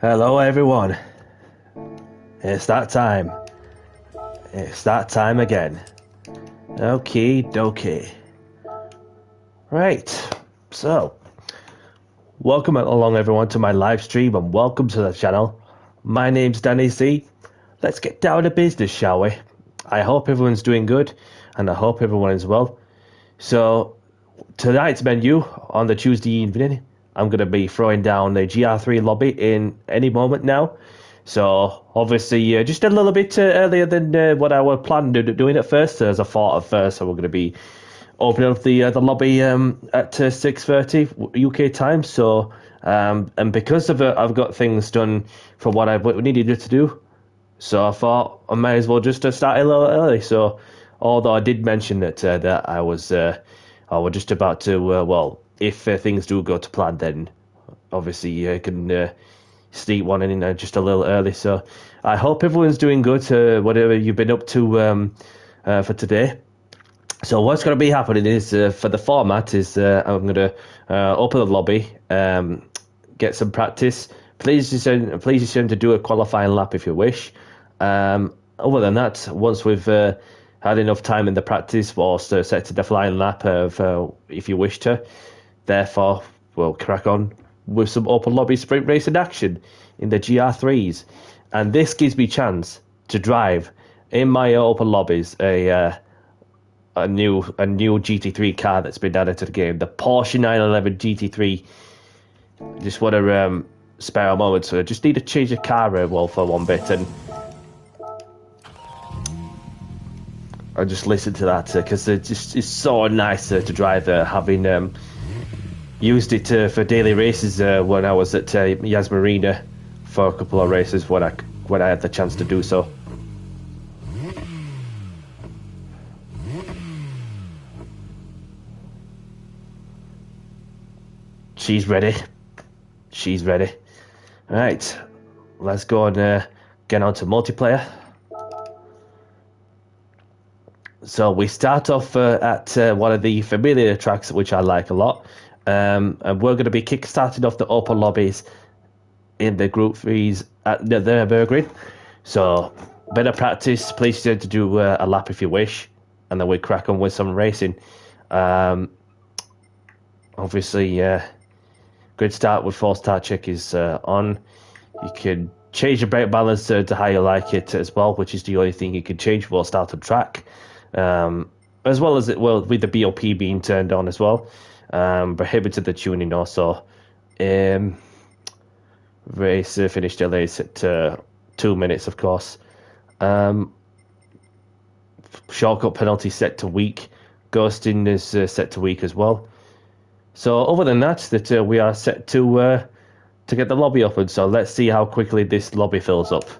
Hello everyone. It's that time. It's that time again. Okie dokie. Right. So, welcome along everyone to my live stream and welcome to the channel. My name's Danny C. Let's get down to business, shall we? I hope everyone's doing good and I hope everyone is well. So, tonight's menu on the Tuesday evening, I'm going to be throwing down the Gr.3 lobby in any moment now. So, obviously, just a little bit earlier than what I was planning on doing at first. As I thought at first, so we're going to be opening up the lobby at 6:30 UK time. So, and because of it, I've got things done for what we needed to do. So I thought I might as well just start a little early. So, although I did mention that I was just about to, well, if things do go to plan, then obviously I can sneak one in just a little early. So I hope everyone's doing good, whatever you've been up to for today. So what's going to be happening is, for the format, is I'm going to open the lobby, get some practice. Please just to do a qualifying lap if you wish. Other than that, once we've had enough time in the practice, we'll also set to the flying lap if you wish to. Therefore, we'll crack on with some open lobby sprint racing action in the GR3s. And this gives me chance to drive in my open lobbies a new GT3 car that's been added to the game, the Porsche 911 GT3. Just want to spare a moment, so I just need to change the car for one bit, and I just listen to that because it's so nice to drive, having used it for daily races when I was at Yas Marina for a couple of races when I had the chance to do so. She's ready. She's ready. Right, let's go and get on to multiplayer. So we start off at one of the familiar tracks, which I like a lot. And we're going to be kick-starting off the open lobbies in the Group 3s at the Nürburgring. So, better practice. Please to do a lap if you wish. And then we crack on with some racing. Obviously, good start with 4-star check is on. You can change the brake balance to how you like it as well, which is the only thing you can change for start of track. As well as with the BOP being turned on as well. Prohibited the tuning also. Race finish delays at 2 minutes, of course. Shortcut penalty set to weak. Ghosting is set to weak as well. So other than that, we are set to get the lobby open. So let's see how quickly this lobby fills up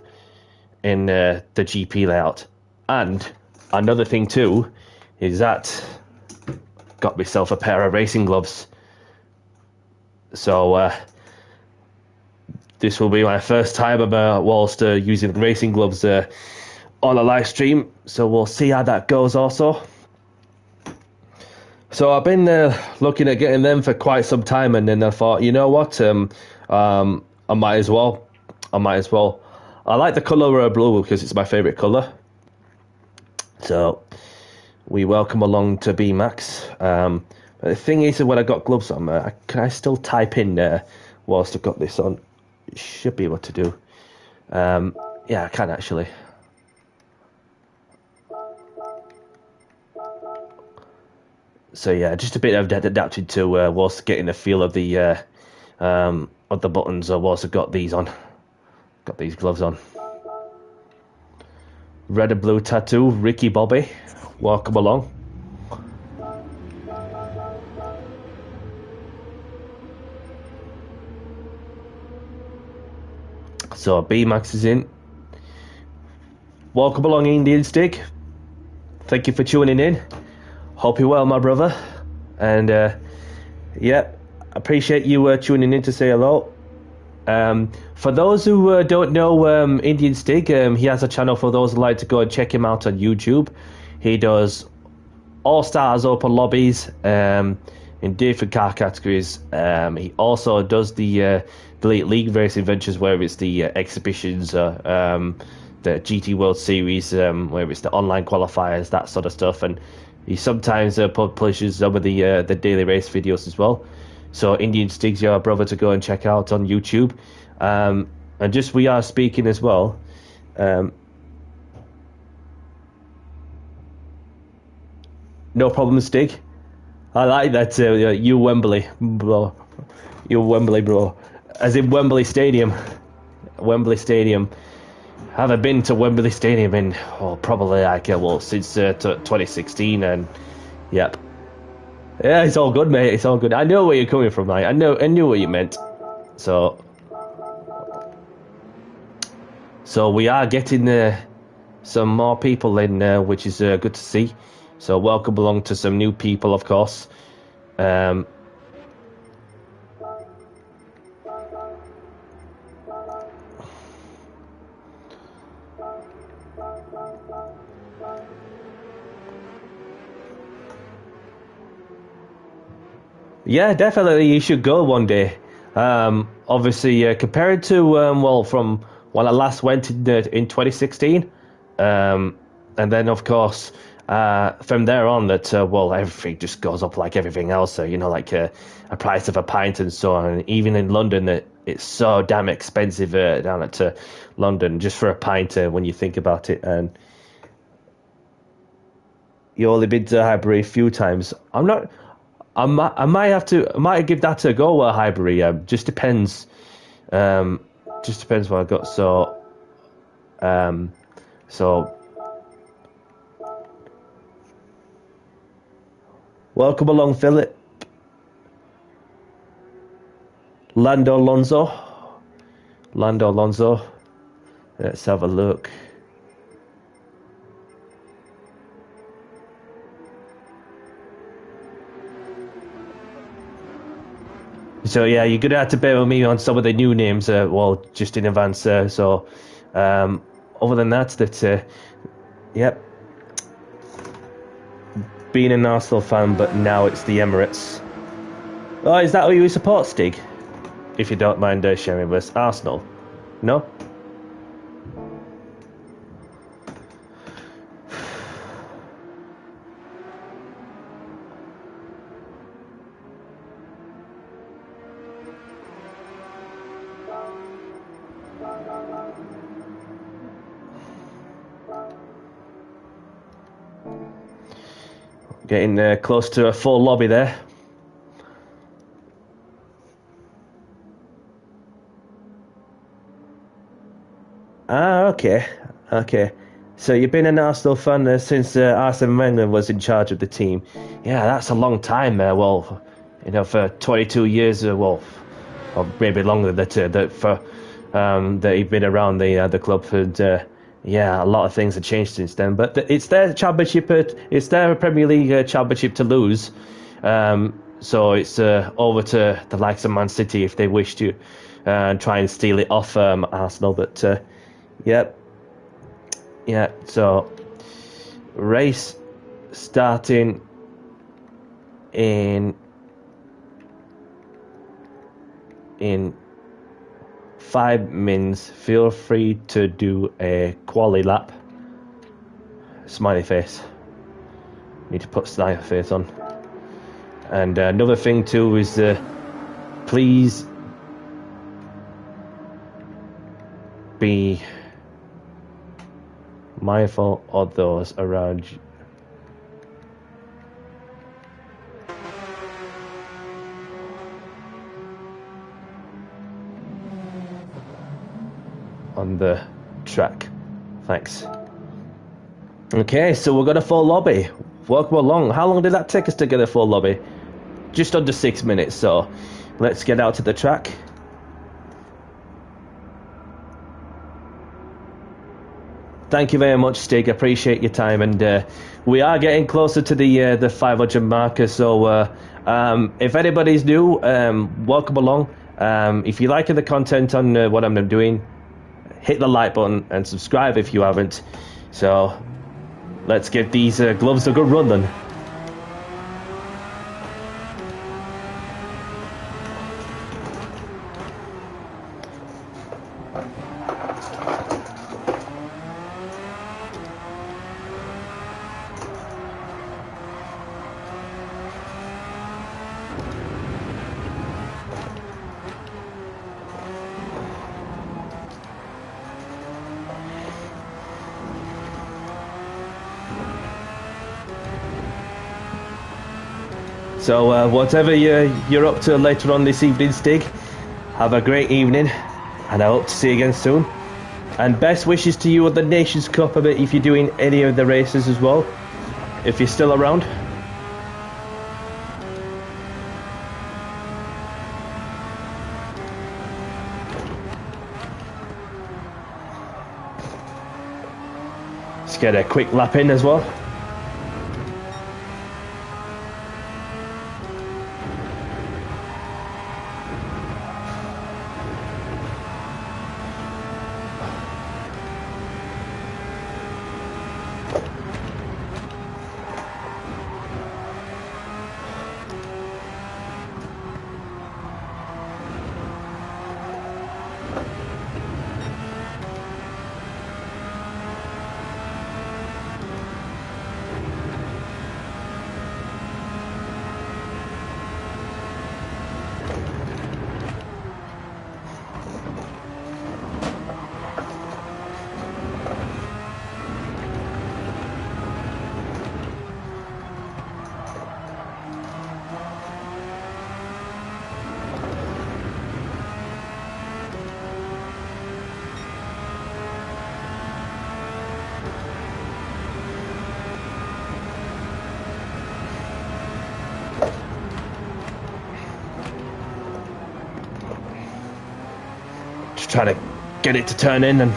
in the GP layout. And another thing too is that got myself a pair of racing gloves. So this will be my first time whilst using racing gloves on a live stream. So we'll see how that goes also. So I've been looking at getting them for quite some time, and then I thought, you know what, I might as well. I like the colour blue because it's my favourite colour. So we welcome along to B-Max. The thing is, when I got gloves on, can I still type in there whilst I've got this on? Should be able to do. Yeah, I can actually. So yeah, just a bit of adapted to whilst getting the feel of the buttons whilst I've got these on. Got these gloves on. Red and blue tattoo, Ricky Bobby. Welcome along. So B-Max is in. Welcome along, Indian Stick. Thank you for tuning in. Hope you're well, my brother. And yeah, appreciate you tuning in to say hello. For those who don't know Indian Stig, he has a channel for those who like to go and check him out on YouTube. He does All Stars Open Lobbies in different car categories. He also does the the league racing ventures, where it's the exhibitions, the GT World Series, where it's the online qualifiers, that sort of stuff, and he sometimes publishes some of the daily race videos as well. So Indian Stig's your brother to go and check out on YouTube. And just we are speaking as well. No problem, Stig. I like that. You Wembley, bro. You Wembley, bro. As in Wembley Stadium. Wembley Stadium. Haven't been to Wembley Stadium in probably since 2016, and yep. Yeah, it's all good, mate. It's all good. I know where you're coming from, mate. I knew what you meant. So we are getting some more people in, which is good to see. So welcome along to some new people, of course. Yeah, definitely you should go one day. Obviously, compared to, from when I last went in 2016, and then, of course, from there on, that everything just goes up like everything else. So, like a price of a pint and so on. And even in London, it's so damn expensive down at London just for a pint when you think about it. And you only been to Highbury a few times. I might give that a go at Highbury. Just depends. Just depends what I got. So. Welcome along, Philip. Lando Alonso. Let's have a look. So yeah, you're gonna have to bear with me on some of the new names. Just in advance. Other than that, yep. Being an Arsenal fan, but now it's the Emirates. Oh, is that who you support, Stig? If you don't mind sharing with us. Arsenal? No? Getting close to a full lobby there. Okay. So you've been an Arsenal fan since Arsene Wenger was in charge of the team. Yeah, that's a long time. For 22 years. Or maybe longer that he's been around the club. And yeah, a lot of things have changed since then. But it's their championship. It's their Premier League championship to lose. So it's over to the likes of Man City if they wish to try and steal it off Arsenal. But yep. Yeah. So race starting in 5 minutes. Feel free to do a quali lap. Smiley face. Need to put smiley face on. And another thing too is please be mindful of those around you. On the track. Thanks. Okay, so we've got a full lobby. Welcome along. How long did that take us to get a full lobby? Just under 6 minutes, so let's get out to the track. Thank you very much, Stig. Appreciate your time, and we are getting closer to the 500 marker. So if anybody's new, welcome along. If you're liking the content on what I'm doing, hit the like button and subscribe if you haven't. So let's give these gloves a good run then. So whatever you're up to later on this evening, Stig, have a great evening, and I hope to see you again soon. And best wishes to you at the Nations Cup if you're doing any of the races as well, if you're still around. Let's get a quick lap in as well. Try to get it to turn in and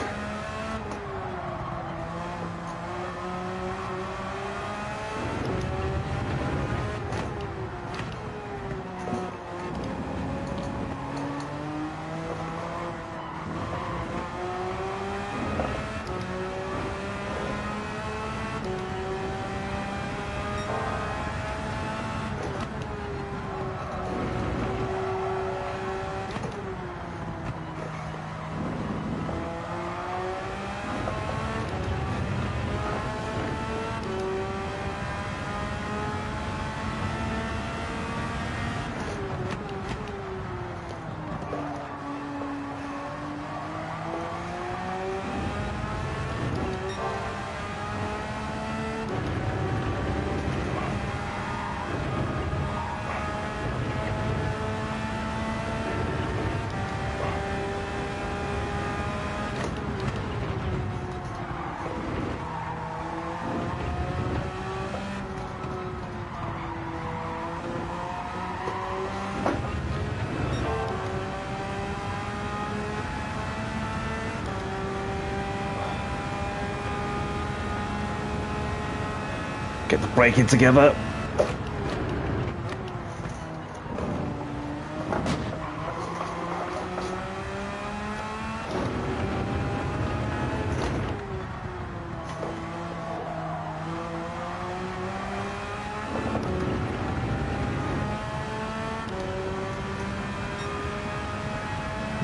get the braking together.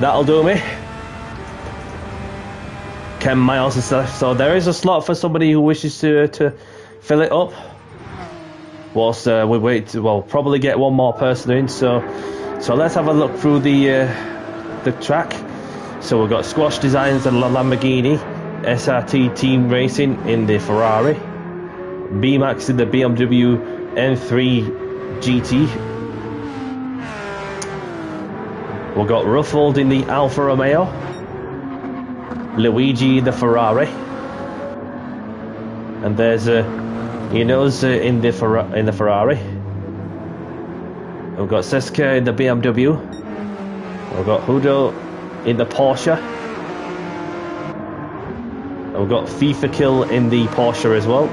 That'll do me. 10 miles and stuff. So there is a slot for somebody who wishes to fill it up. Whilst we wait, we'll probably get one more person in. So let's have a look through the track. So we've got Squash Designs and Lamborghini, SRT Team Racing in the Ferrari, B-Max in the BMW M3 GT. We've got Ruffled in the Alfa Romeo, Luigi in the Ferrari, and there's Inoz in the Ferrari. We've got Seska in the BMW. We've got Hudo in the Porsche. And we've got FIFA Kill in the Porsche as well.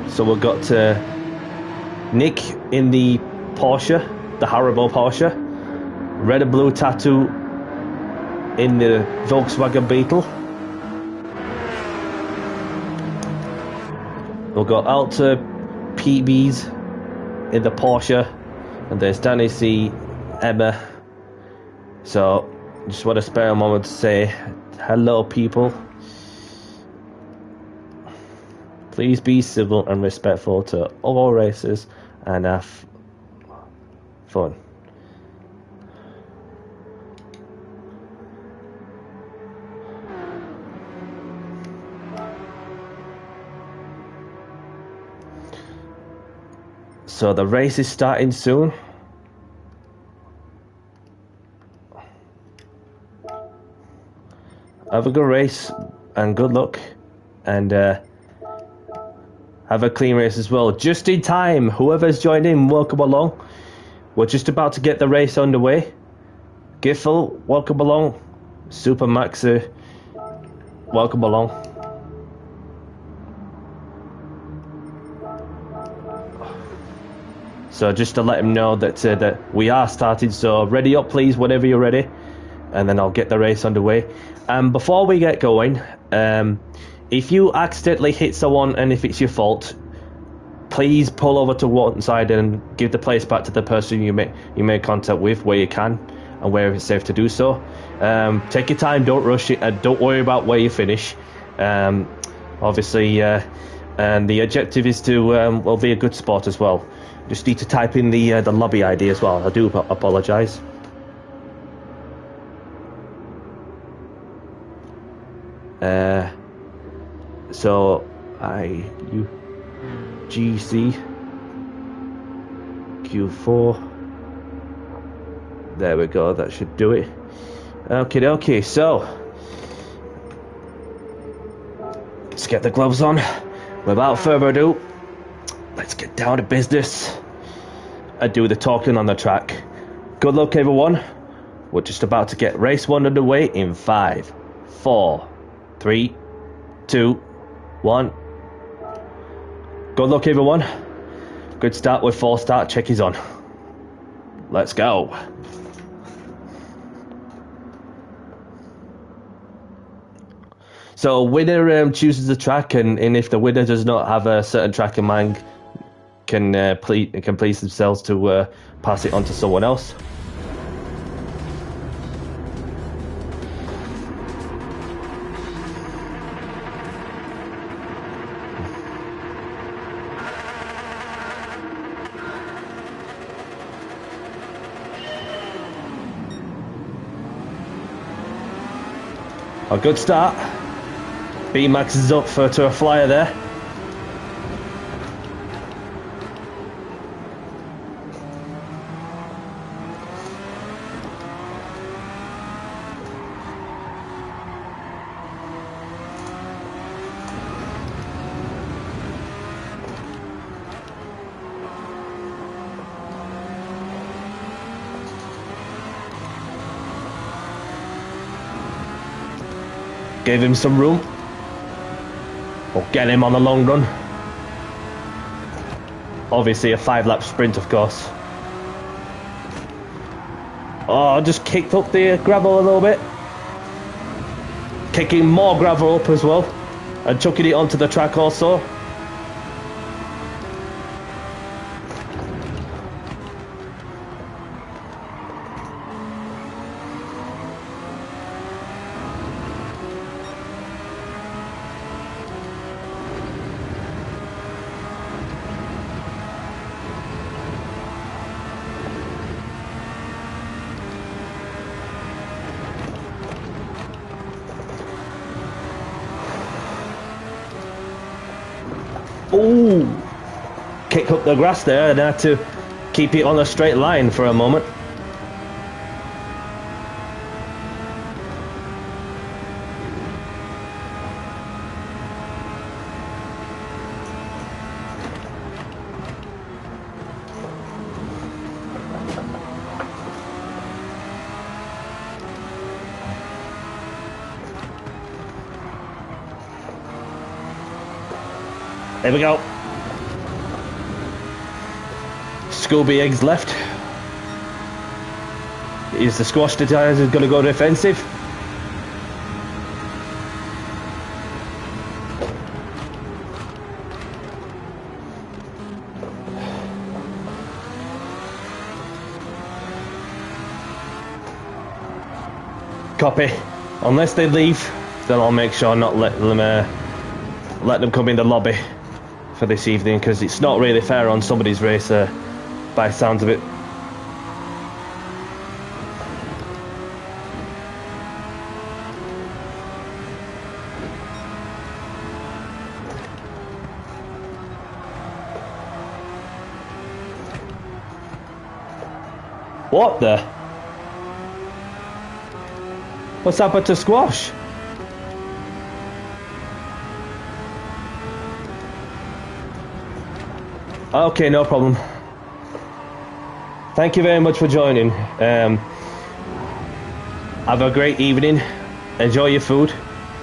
So we've got Nick in the Porsche, the Haribo Porsche. Red and Blue Tattoo in the Volkswagen Beetle. We've got Alta PBs in the Porsche, and there's Danny C, Emma So, just want to spare a moment to say hello, people. Please be civil and respectful to all races and have fun. So the race is starting soon. Have a good race and good luck, and have a clean race as well. Just in time, whoever's joined in, welcome along. We're just about to get the race underway. Giffel, welcome along. Super Maxer, welcome along. So just to let him know that that we are starting. So ready up, please, whenever you're ready, and then I'll get the race underway. Before we get going, if you accidentally hit someone and if it's your fault, please pull over to one side and give the place back to the person you made contact with where you can and where it's safe to do so. Take your time, don't rush it, and don't worry about where you finish. Obviously, and the objective is to well, be a good sport as well. Just need to type in the lobby ID as well. I do apologise. So GC Q4. There we go. That should do it. Okay. So let's get the gloves on. Without further ado, let's get down to business and do the talking on the track. Good luck, everyone. We're just about to get race 1 underway in 5, 4, 3, 2, 1. Good luck, everyone. Good start with 4 start. Check is on. Let's go. So winner chooses the track, and if the winner does not have a certain track in mind, can please themselves to pass it on to someone else. A good start. B-Max is up to a flyer there. Gave him some room. Or get him on the long run. Obviously a 5-lap sprint, of course. Oh, just kicked up the gravel a little bit. Kicking more gravel up as well. And chucking it onto the track also. Ooh, kick up the grass there and had to keep it on a straight line for a moment. There we go. Scooby Eggs left. Is the squash tires going to go defensive? Copy. Unless they leave, then I'll make sure not let them come in the lobby for this evening, because it's not really fair on somebody's race by the sounds of it. What the? What's happened to Squash? Okay, no problem. Thank you very much for joining. Have a great evening. Enjoy your food,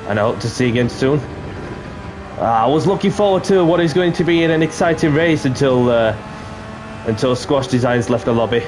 and I hope to see you again soon. I was looking forward to what is going to be an exciting race until Squash Designs left the lobby.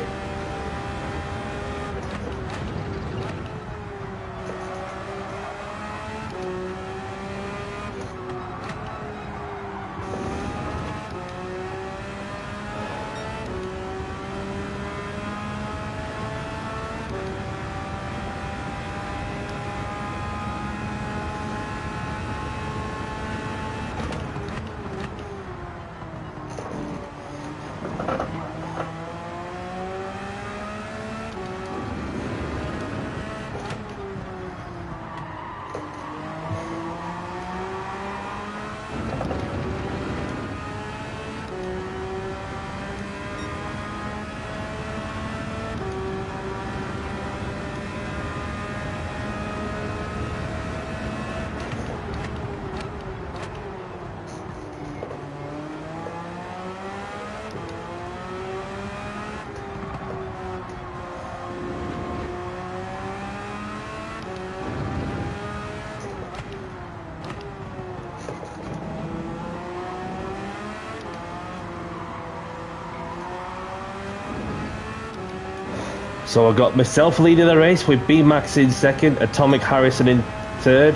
So I got myself leading the race with B-Max in second, Atomic Harrison in third,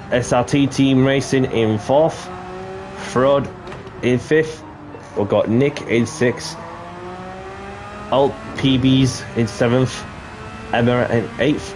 SRT Team Racing in fourth, Fraud in fifth, we've got Nick in sixth, Alt PBs in seventh, Emma in eighth.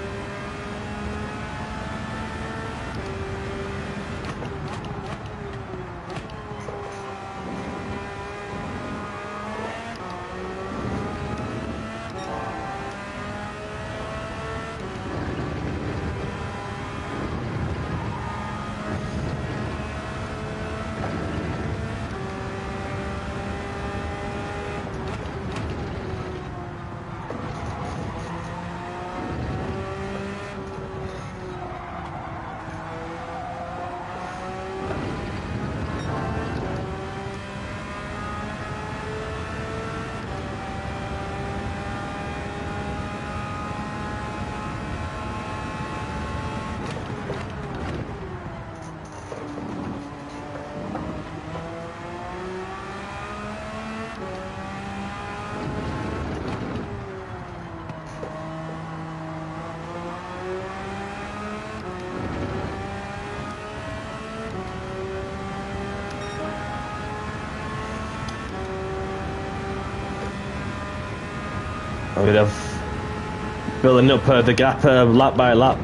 I'm going to building up the gap lap by lap.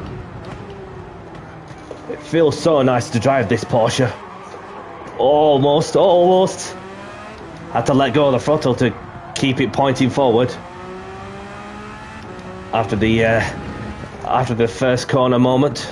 It feels so nice to drive this Porsche. Almost. Had to let go of the throttle to keep it pointing forward. After the first corner moment.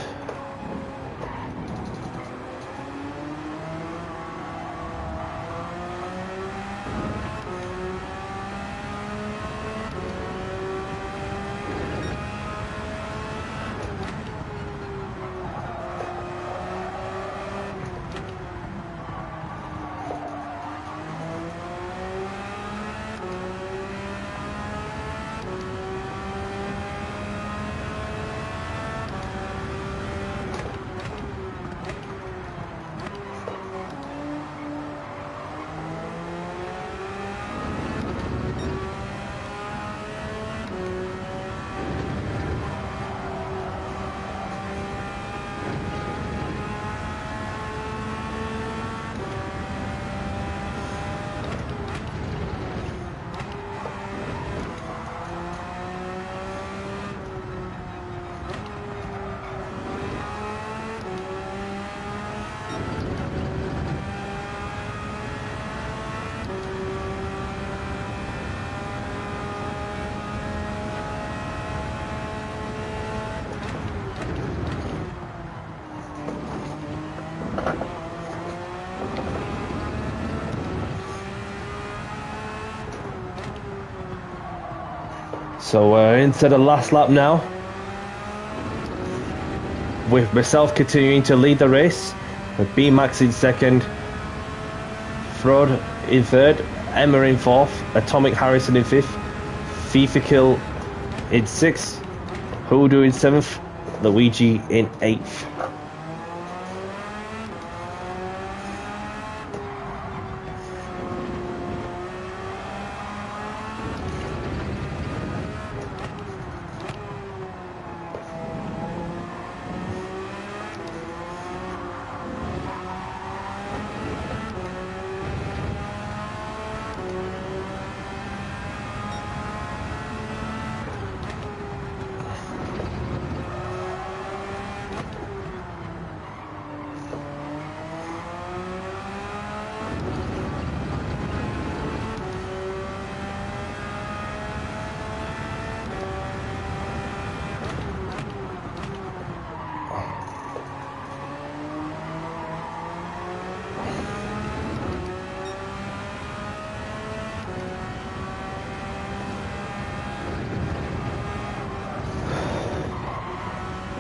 So we're into the last lap now, with myself continuing to lead the race, with B-Max in second, Frode in third, Emma in fourth, Atomic Harrison in fifth, FIFA Kill in sixth, Hoodoo in seventh, Luigi in eighth.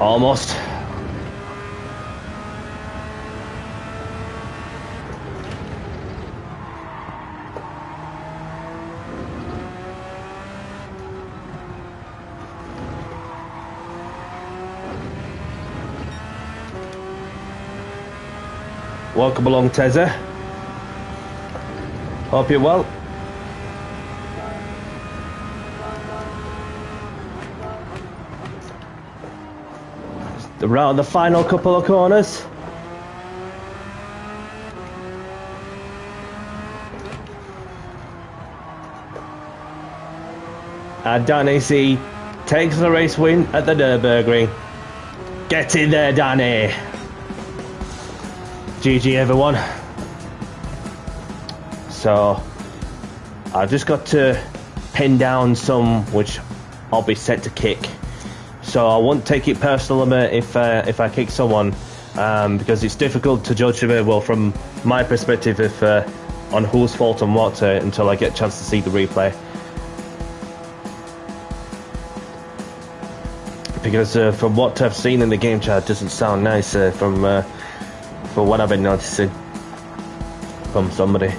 Almost. Welcome along, Tezza. Hope you're well. Around the final couple of corners. And Danny C takes the race win at the Nürburgring. Get in there, Danny. GG, everyone. So I've just got to pin down some which I'll be set to kick. So I won't take it personal if I kick someone, because it's difficult to judge well from my perspective if on whose fault and what until I get a chance to see the replay. Because from what I've seen in the game chat, it doesn't sound nice from what I've been noticing from somebody.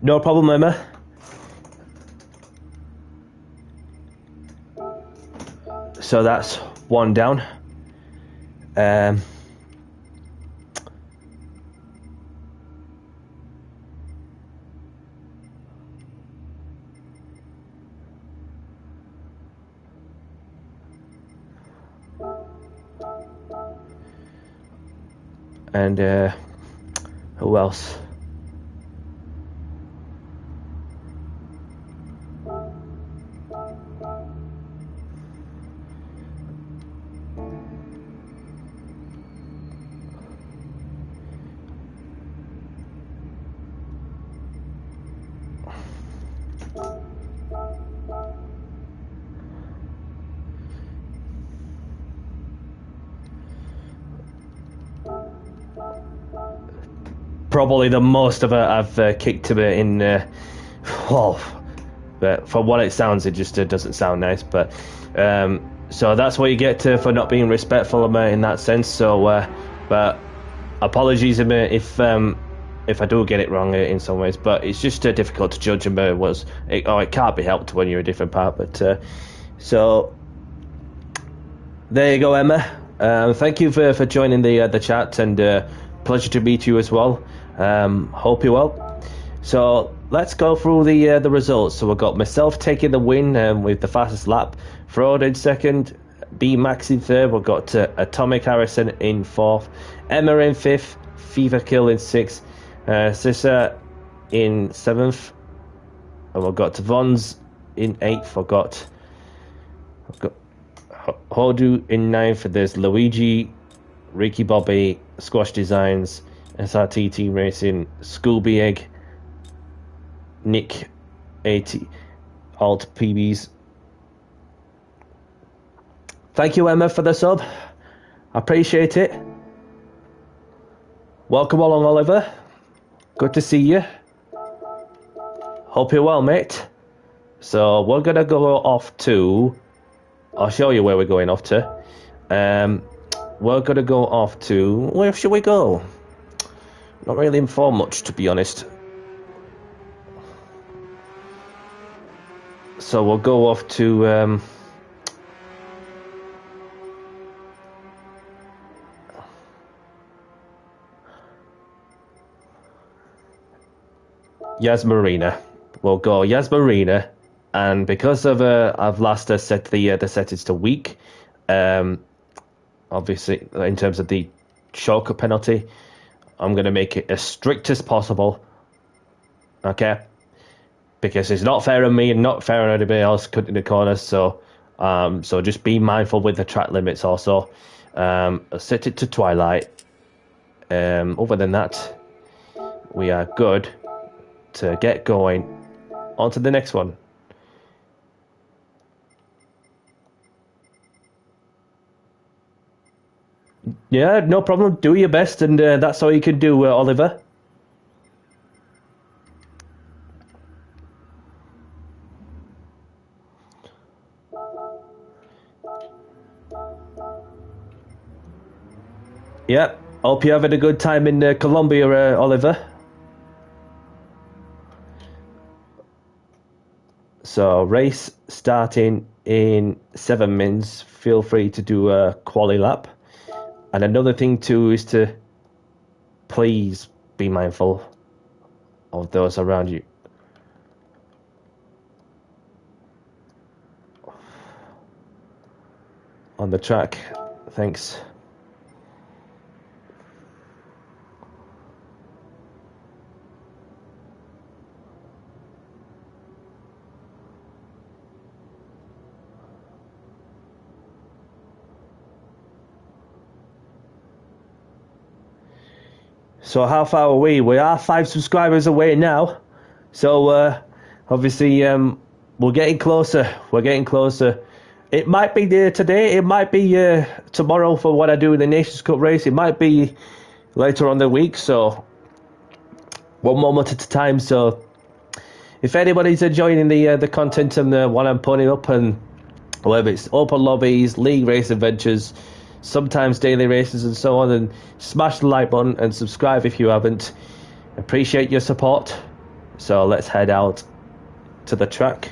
No problem, Emma. So that's one down. And who else? Probably the most of it I've kicked to it in. But for what it sounds, it just doesn't sound nice. But so that's what you get for not being respectful of me in that sense. So, but apologies if I do get it wrong in some ways. But it's just difficult to judge. It can't be helped when you're a different part. But so there you go, Emma. Thank you for joining the chat, and pleasure to meet you as well. Hope you're well. So let's go through the results. So we've got myself taking the win with the fastest lap, Frode in second, B Max in third. We've got Atomic Harrison in fourth, Emma in fifth, FIFA Kill in 6th, Sissa in 7th, and we've got Tavons in 8th. I've got Hodu in 9th. There's Luigi, Ricky Bobby, Squash Designs, SRT Team Racing, Scooby Egg, Nick 80, Alt PBs. Thank you, Emma, for the sub. I appreciate it. Welcome along, Oliver. Good to see you. Hope you're well, mate. So we're gonna go off to. I'll show you where we're going off to. We're gonna go off to. Where should we go? Not really informed much, to be honest. So we'll go off to. Yas Marina. We'll go Yas Marina, and because of I've last set the settings to weak, obviously in terms of the shortcut penalty, I'm gonna make it as strict as possible. Okay, because it's not fair on me and not fair on anybody else cutting the corners. So just be mindful with the track limits also. Set it to twilight. Other than that, we are good to get going on to the next one. Yeah, no problem. Do your best, and that's all you can do, Oliver. Yeah, hope you're having a good time in Colombia, Oliver. So, race starting in 7 minutes. Feel free to do a quali lap. And another thing too is to please be mindful of those around you. On the track. Thanks. So how far are we? We are 5 subscribers away now. So obviously we're getting closer. We're getting closer. It might be there today. It might be tomorrow for what I do in the Nations Cup race. It might be later on the week. So one moment at a time. So if anybody's enjoying the content and what I'm putting up, and whether it's open lobbies, league race adventures, sometimes daily races and so on, and smash the like button and subscribe if you haven't. Appreciate your support. So let's head out to the track.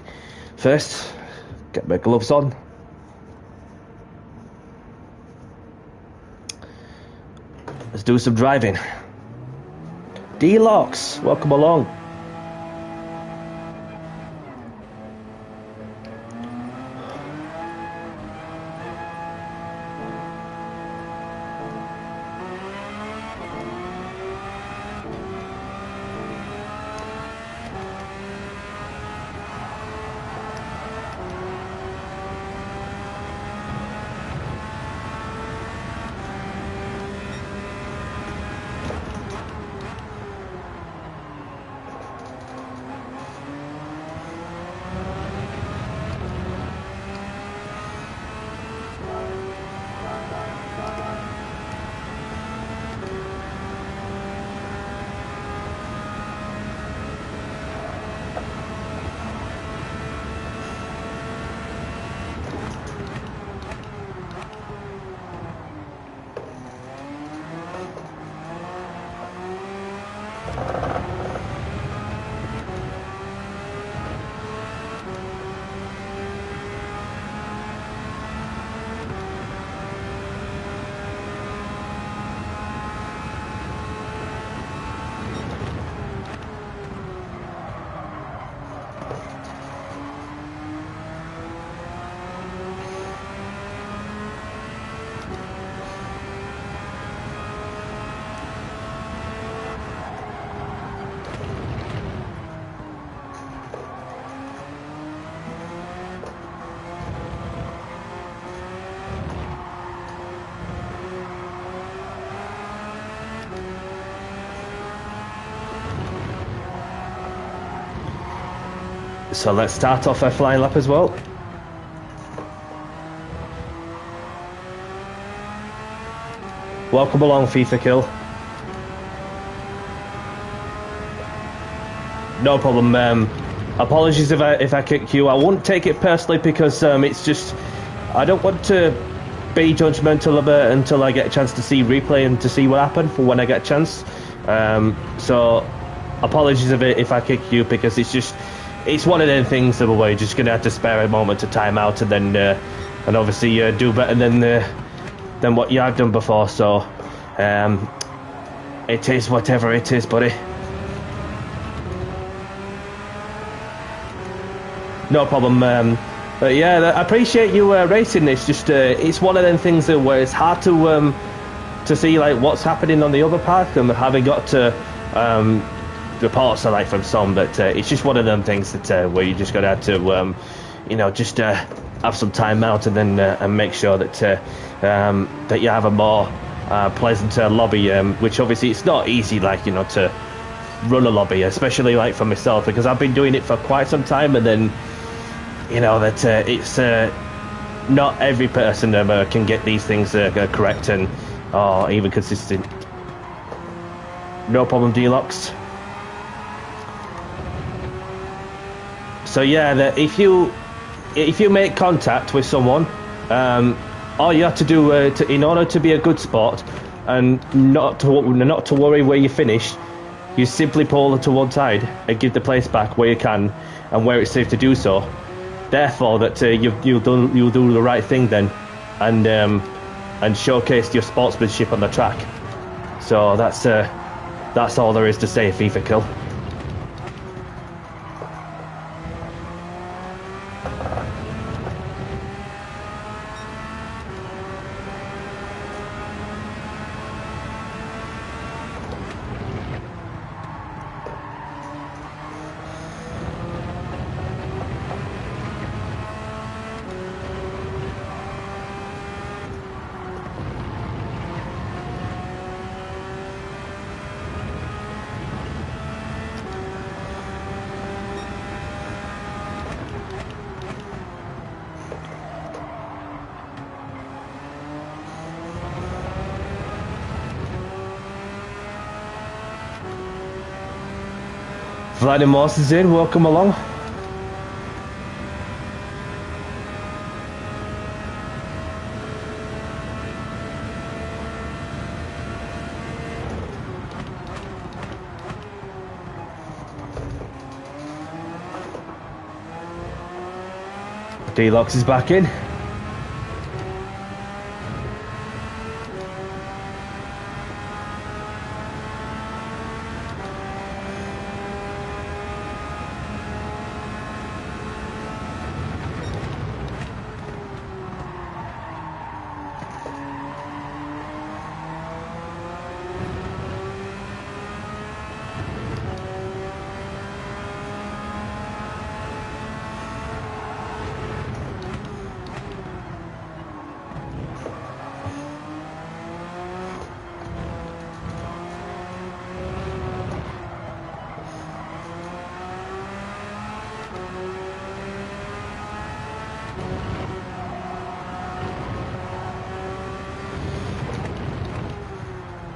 First, get my gloves on. Let's do some driving. D-Locks, welcome along. So let's start off a flying lap as well. Welcome along, FIFA Kill. No problem. Apologies if I kick you. I won't take it personally because it's just I don't want to be judgmental of it until I get a chance to see replay and to see what happened for when I get a chance. So apologies if I kick you because it's one of them things that we're just gonna have to spare a moment to time out and then and obviously do better than what you have done before. So it is whatever it is, buddy. No problem. But yeah, I appreciate you racing this. Just it's one of them things where it's hard to see like what's happening on the other park and having got to reports like from some, but it's just one of them things that where you just gotta have to you know, just have some time out and then and make sure that that you have a more pleasant lobby, which obviously it's not easy, like, you know, to run a lobby, especially like for myself, because I've been doing it for quite some time, and then you know that it's not every person can get these things correct and or even consistent. No problem, Deluxe. So yeah, if you make contact with someone, all you have to do in order to be a good sport and not to worry where you finish, you simply pull to one side and give the place back where you can and where it's safe to do so. Therefore, that you'll do the right thing then, and showcase your sportsmanship on the track. So that's all there is to say, FIFA Kill. Vladimir is in, welcome along. Deluxe is back in.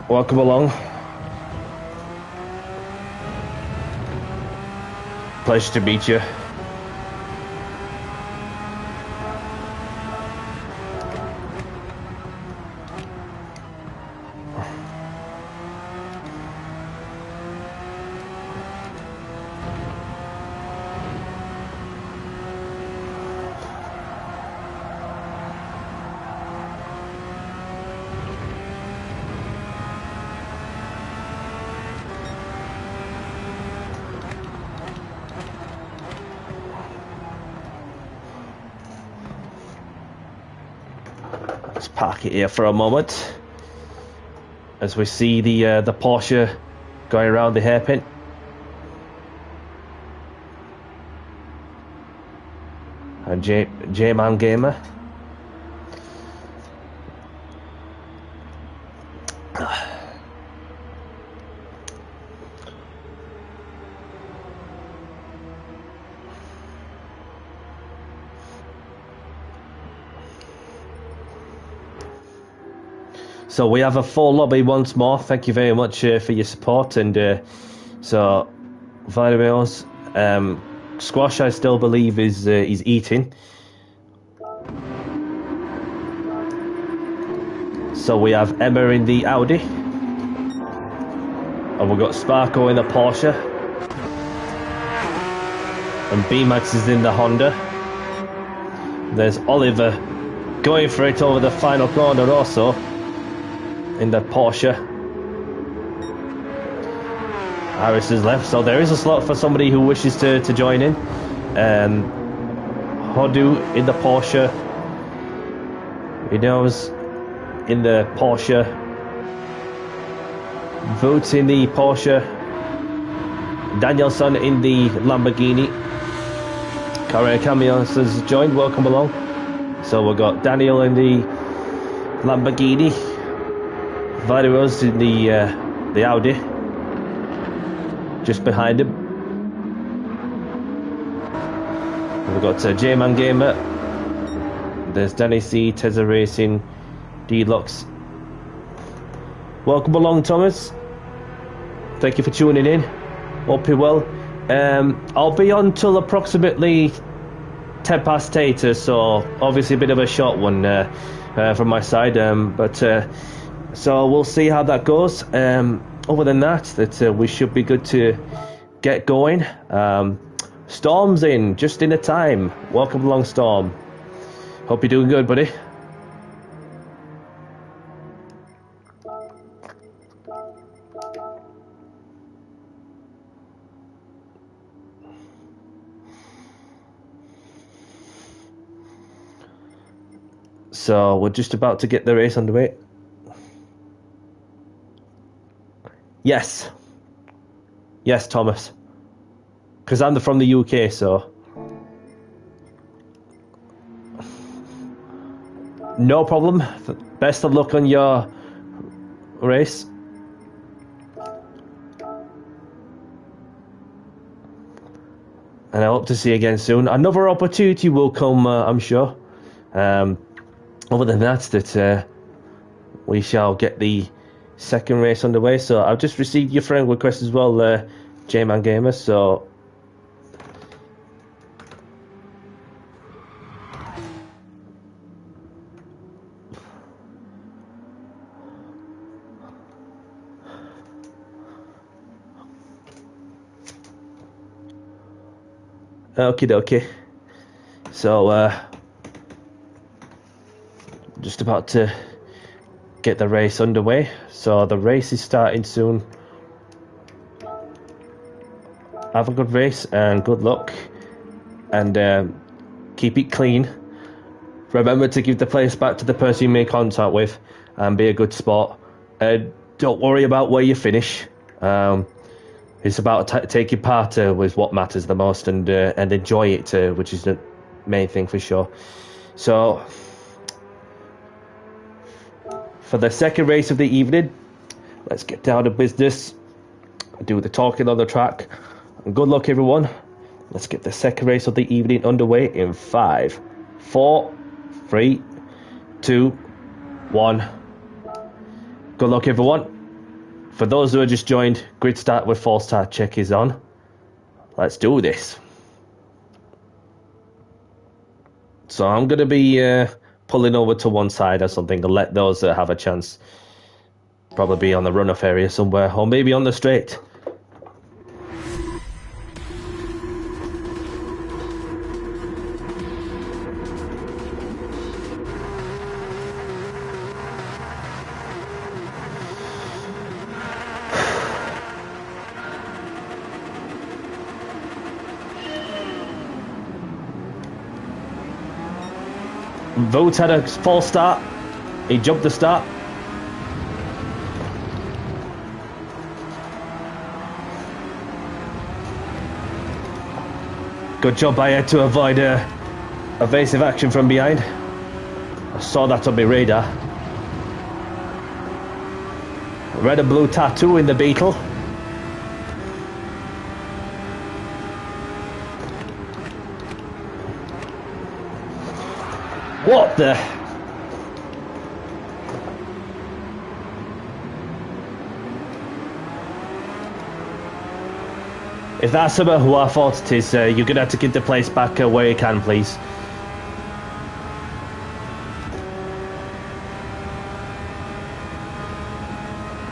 Welcome along. Pleasure to meet you. Let's park it here for a moment as we see the Porsche going around the hairpin. And J-Man Gamer. So we have a full lobby once more. Thank you very much for your support. And so Vladimiros, Squash, I still believe is eating. So we have Emma in the Audi, and we've got Sparko in the Porsche, and B-Max is in the Honda. There's Oliver going for it over the final corner also in the Porsche. Iris is left, so there is a slot for somebody who wishes to join in. Hodu in the Porsche. Inos in the Porsche. Votes in the Porsche. Danielson in the Lamborghini. Carrera Camions has joined, welcome along. So we've got Daniel in the Lamborghini. Vladimiros in the Audi. Just behind him. We've got J-Man Gamer. There's Danny C, Tezza Racing, D-Lux. Welcome along, Thomas. Thank you for tuning in. Hope you're well. I'll be on till approximately 8:10, so obviously a bit of a short one from my side. So we'll see how that goes. Other than that, we should be good to get going. Storm's in, just in the time. Welcome along, Storm. Hope you're doing good, buddy. So we're just about to get the race underway. Yes, Thomas. Because I'm from the UK, so no problem. Best of luck on your race. And I hope to see you again soon. Another opportunity will come, I'm sure. Other than that, we shall get the second race underway. So I've just received your friend request as well, J-Man Gamer. So okie dokie. So just about to get the race underway. So the race is starting soon. Have a good race and good luck, and keep it clean. Remember to give the place back to the person you make contact with, and be a good sport. Don't worry about where you finish. It's about taking part with what matters the most, and enjoy it, which is the main thing for sure. So for the second race of the evening, let's get down to business, do the talking on the track, and good luck everyone. Let's get the second race of the evening underway in 5, 4, 3, 2, 1. Good luck everyone. For those who have just joined, grid start with false start check is on. Let's do this. So I'm going to be pulling over to one side or something to let those that have a chance probably be on the runoff area somewhere, or maybe on the straight. Vote had a false start. He jumped the start. Good job by Ed to avoid evasive action from behind. I saw that on my radar. Red and blue tattoo in the Beetle. What the? If that's someone who I thought it is, you're going to have to give the place back where you can, please.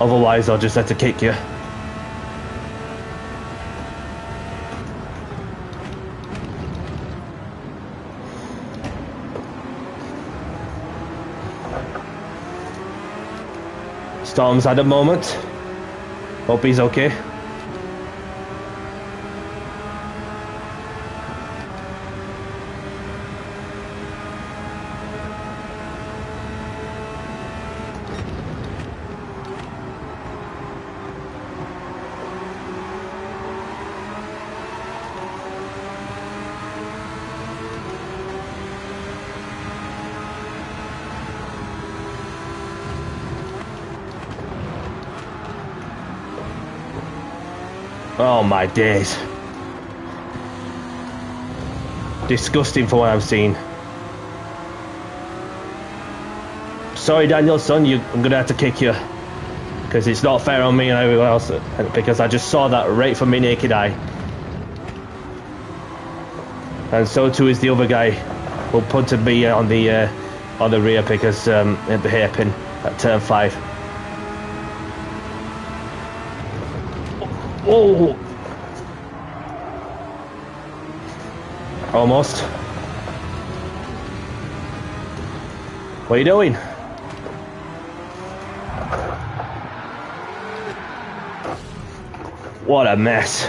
Otherwise, I'll just have to kick you. Storm's had a moment. Hope he's okay. Oh my days. Disgusting for what I've seen. Sorry Daniel, son, I'm gonna have to kick you. Because it's not fair on me and everyone else. Because I just saw that right from my naked eye. And so too is the other guy who punted me on the rear because at the hairpin at turn 5. Oh! Almost. What are you doing? What a mess.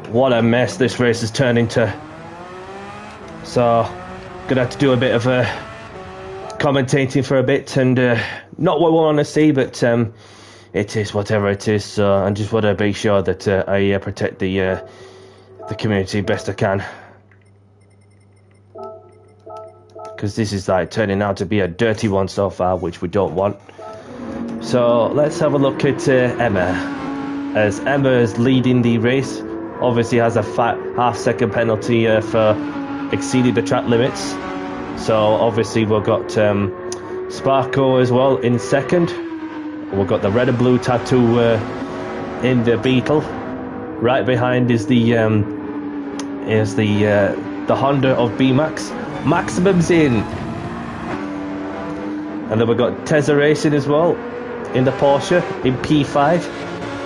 What a mess this race has turned into. So, gonna have to do a bit of commentating for a bit, and not what we want to see, but it is whatever it is. So I just want to be sure that I protect the community best I can, because this is like turning out to be a dirty one so far, which we don't want. So let's have a look at Emma, as Emma is leading the race. Obviously has a half-second penalty for exceeding the track limits. So obviously we've got Sparko as well in second. We've got the red and blue tattoo in the Beetle. Right behind is the Honda of B-Max. Maximum's in. And then we've got Tezza Racing as well in the Porsche in P5.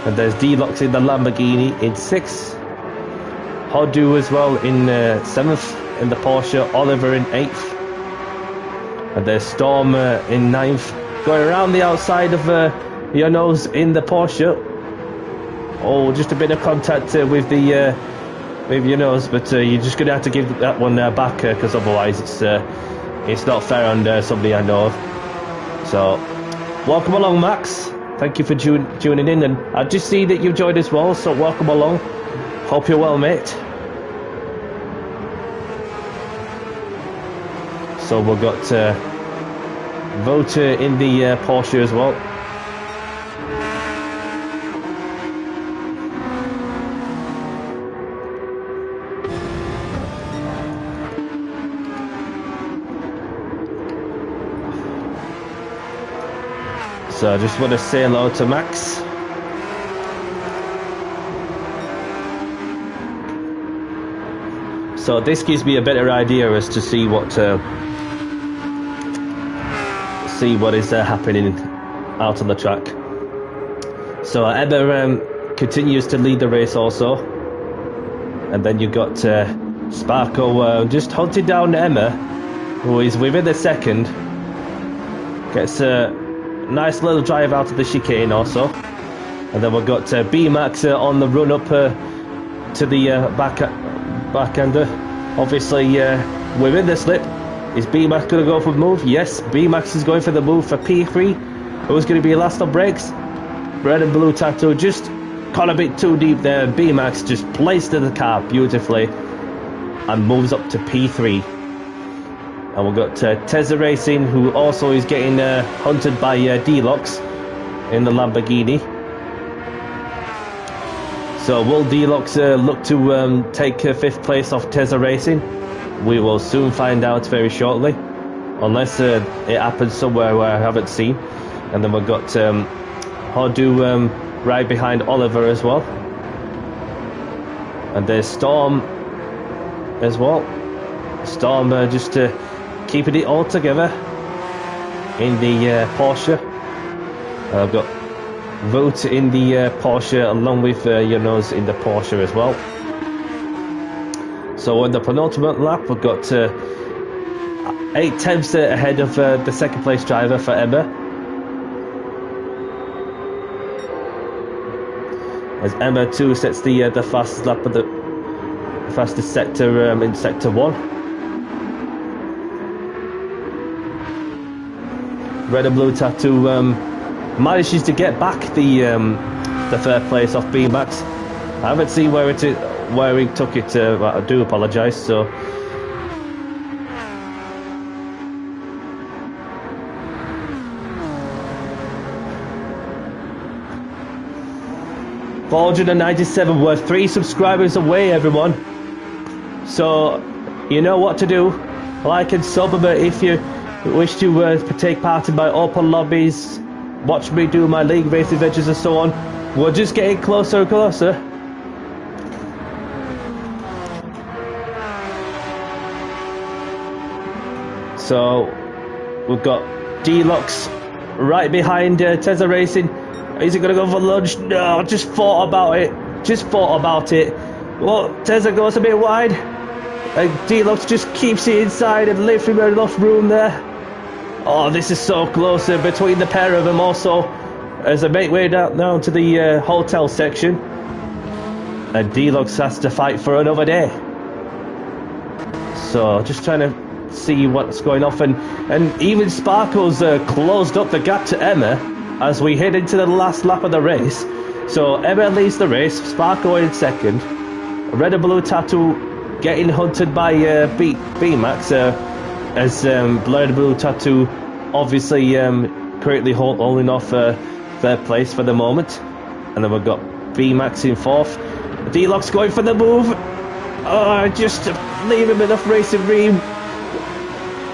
And there's D-Lux in the Lamborghini in 6th. Hodu as well in 7th in the Porsche. Oliver in 8th. And there's Storm in 9th. Going around the outside of your nose in the Porsche. Oh, just a bit of contact with your nose, but you're just going to have to give that one back, because otherwise it's not fair on somebody I know of. So, welcome along, Max. Thank you for tuning in, and I just see that you've joined as well, so welcome along. Hope you're well, mate. So we've got Voter in the Porsche as well. So I just want to say hello to Max. So this gives me a better idea as to see what is happening out on the track. So Emma continues to lead the race also, and then you've got Sparko just hunting down Emma, who is within the second. Gets a nice little drive out of the chicane also, and then we've got B-Max on the run up to the backhander. Obviously within the slip. Is B-Max going to go for the move? Yes, B-Max is going for the move for P3. Who's going to be last on brakes? Red and blue tattoo just caught a bit too deep there. B-Max just placed in the car beautifully and moves up to P3. And we've got Tezza Racing, who also is getting hunted by D-Lux in the Lamborghini. So will D-Lux look to take 5th place off Tezza Racing? We will soon find out very shortly, unless it happens somewhere where I haven't seen. And then we've got Hodu right behind Oliver as well. And there's Storm as well. Storm just keeping it all together in the Porsche. I've got Vote in the Porsche along with Jonas in the Porsche as well. So on the penultimate lap, we've got 8 tenths ahead of the second place driver for Emma. As Emma 2 sets the fastest lap of the fastest sector in sector 1. Red and blue tattoo manages to get back the third place off B-Max. I haven't seen where he took it, but I do apologise. So 497, we're 3 subscribers away, everyone. So you know what to do. Like and sub, but if you wish to take part in my open lobbies, watch me do my league race adventures and so on, we're just getting closer and closer. So we've got Deluxe right behind Tezza Racing. Is he going to go for lunch? No, just thought about it. Well, Tezza goes a bit wide. And Deluxe just keeps it inside and leaves him enough room there. Oh, this is so close between the pair of them also. As they make way down to the hotel section. And Deluxe has to fight for another day. So, just trying to see what's going off. And even Sparkle's closed up the gap to Emma as we head into the last lap of the race. So Emma leads the race, Sparkle in second. Red and blue tattoo getting hunted by B-Max as Red and blue tattoo obviously currently holding off third place for the moment. And then we've got B-Max in fourth. Deluxe going for the move. Just leave him enough racing room.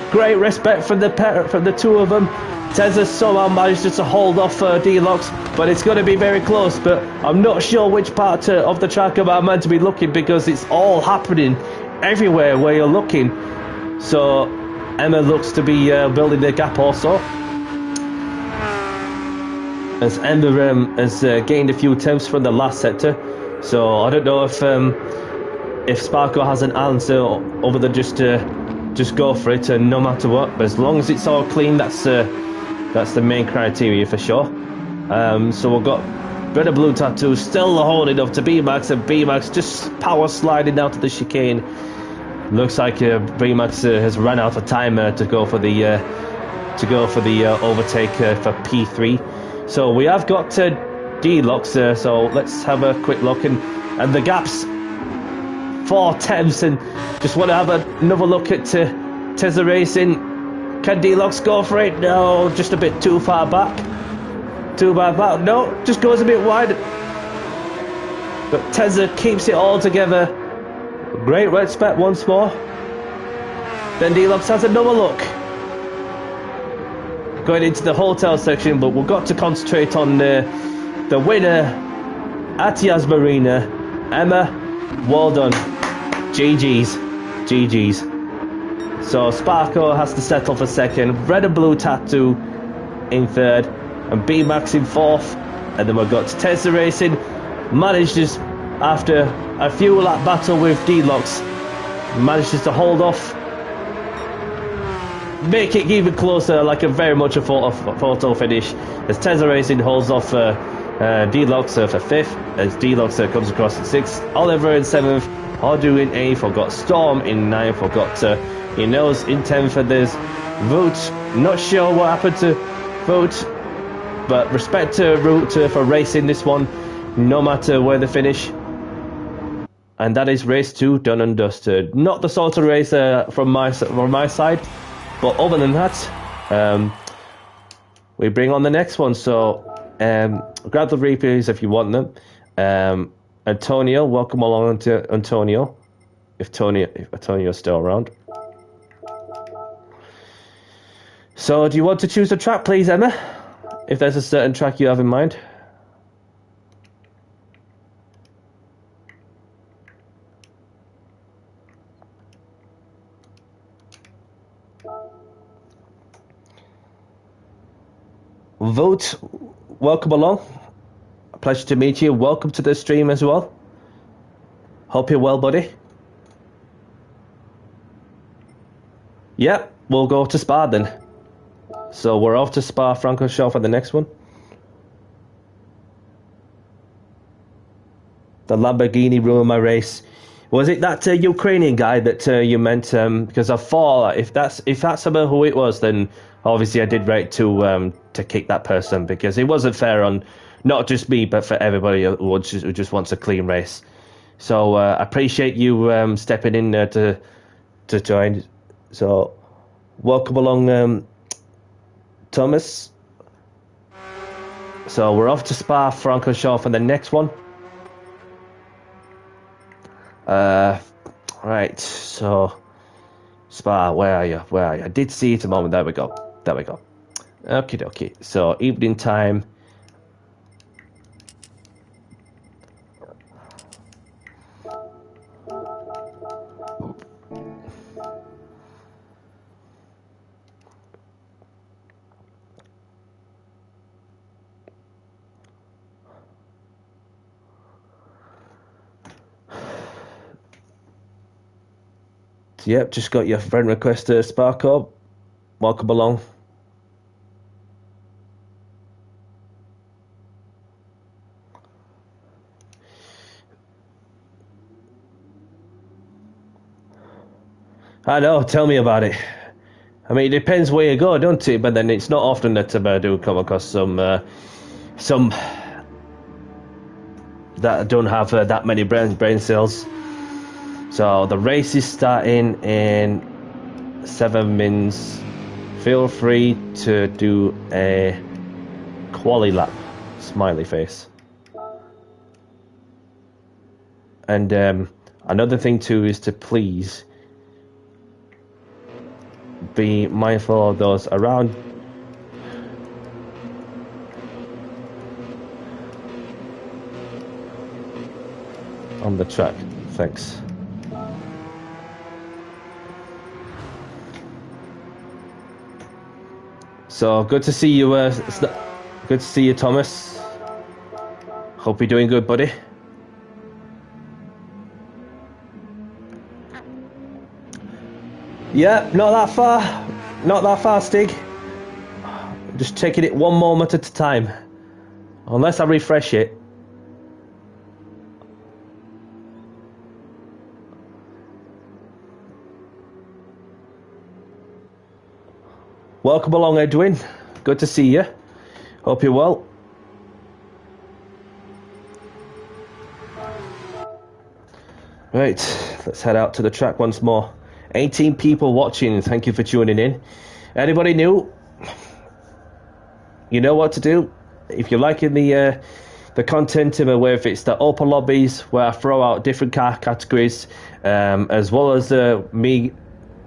Great respect from the two of them. Tezza somehow managed to hold off Deluxe, but it's going to be very close. But I'm not sure which part of the track I'm meant to be looking, because it's all happening everywhere where you're looking. So Emma looks to be building the gap also. As Emma has gained a few tenths from the last sector. So I don't know if Sparkle has an answer other than just go for it, and no matter what. But as long as it's all clean, that's the main criteria for sure. So we've got Red and Blue Tattoo still holding up to B-Max, and B-Max just power sliding down to the chicane. Looks like B-Max has run out of time to go for the overtake for P3. So we have got Deluxe, so let's have a quick look, and the gaps 4 tenths, and just want to have another look at Tezza Racing. Can Deluxe go for it? No, just a bit too far back. No, just goes a bit wide. But Tezza keeps it all together. Great respect once more. Then Deluxe has another look. Going into the hotel section, but we've got to concentrate on the winner, Atias Marina. Emma, well done. GG's. So Sparkle has to settle for second, Red and Blue Tattoo in third, and B-Max in fourth. And then we've got Tezza Racing, manages, after a few lap battle with Deluxe, manages to hold off, make it even closer, like very much a photo finish, as Tezza Racing holds off Deluxe for fifth, as Deluxe comes across in sixth, Oliver in seventh, Hardu in eighth. We've got Storm in ninth. We've got Inos in 10th, and there's Vote. Not sure what happened to Vote, but respect to Root for racing this one, no matter where they finish. And that is race 2 done and dusted. Not the sort of race from my side, but other than that, we bring on the next one. So grab the replays if you want them. Antonio, welcome along to Antonio, if Antonio's still around. So do you want to choose a track, please, Emma? If there's a certain track you have in mind. Vote, welcome along. A pleasure to meet you. Welcome to the stream as well. Hope you're well, buddy. Yeah, we'll go to Spa then. So we're off to Spa-Francorchamps for the next one. The Lamborghini ruined my race. Was it that Ukrainian guy that you meant? Because I thought if that's about who it was, then obviously I did right to kick that person, because it wasn't fair on not just me but for everybody who just wants a clean race. So I appreciate you stepping in to join. So welcome along, Thomas. So we're off to Spa-Francorchamps for the next one. Right, so Spa, where are you? Where are you? I did see it a moment. There we go. There we go. Okie dokie. So evening time. Yep, just got your friend request, Sparko. Welcome along. I know, tell me about it. I mean, it depends where you go, don't it? But then it's not often that I do come across some that don't have that many brain cells. So the race is starting in 7 minutes. Feel free to do a quali lap. Smiley face. And another thing too is to please be mindful of those around. On the track. Thanks. So good to see you. Good to see you, Thomas. Hope you're doing good, buddy. Yeah, not that far. Not that far, Stig. Just taking it one moment at a time. Unless I refresh it. Welcome along, Edwin. Good to see you. Hope you're well. Right, let's head out to the track once more. 18 people watching. Thank you for tuning in. Anybody new? You know what to do. If you're liking the content, whether it's the open lobbies where I throw out different car categories, as well as me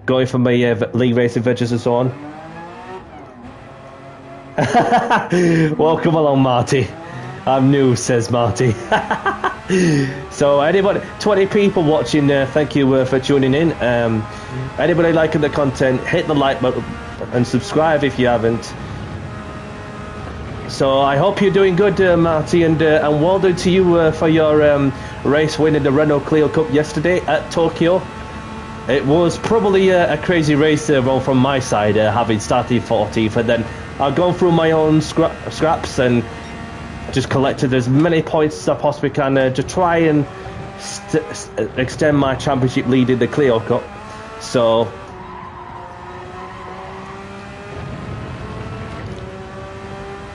going for my league racing ventures and so on. Welcome along, Marty. I'm new, says Marty. So anybody, 20 people watching, thank you for tuning in. Anybody liking the content, hit the like button and subscribe if you haven't. So I hope you're doing good, Marty, and well done to you for your race win in the Renault Clio Cup yesterday at Tokyo. It was probably a crazy race run from my side, having started 14th, and then I've gone through my own scraps and just collected as many points as I possibly can to try and extend my championship lead in the Clio Cup. So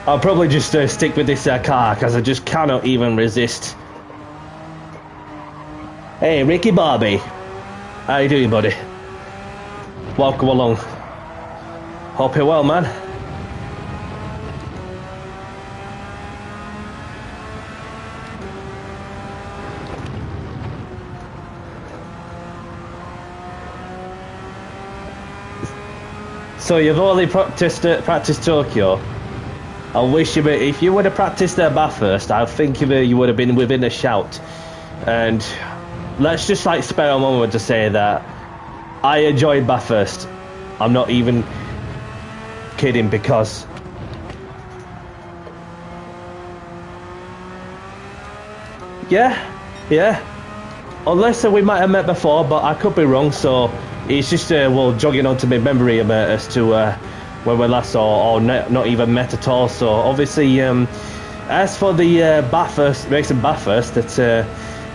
I'll probably just stick with this car because I just cannot even resist. Hey, Ricky Bobby. How you doing, buddy? Welcome along. Hope you're well, man. So you've only practiced Tokyo. I wish you, if you would have practiced there Bathurst, I think you would have been within a shout. And let's just like spare a moment to say that I enjoyed Bathurst. I'm not even kidding, because yeah, unless we might have met before, but I could be wrong. So it's just well, jogging onto my memory as to when we last saw, or not even met at all. So obviously, as for the Bathurst race in Bathurst, it's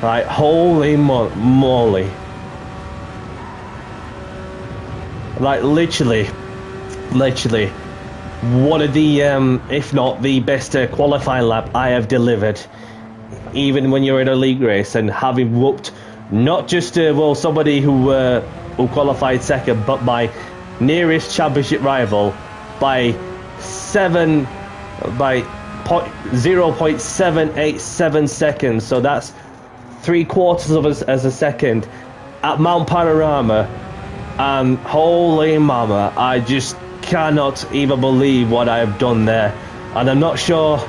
like holy moly, like literally one of the if not the best qualifying lap I have delivered, even when you're in a league race, and having whooped not just well, somebody who qualified second, but my nearest championship rival by 0.787 seconds. So that's 3/4 of us as a second at Mount Panorama. And holy mama, I just cannot even believe what I have done there. And I'm not sure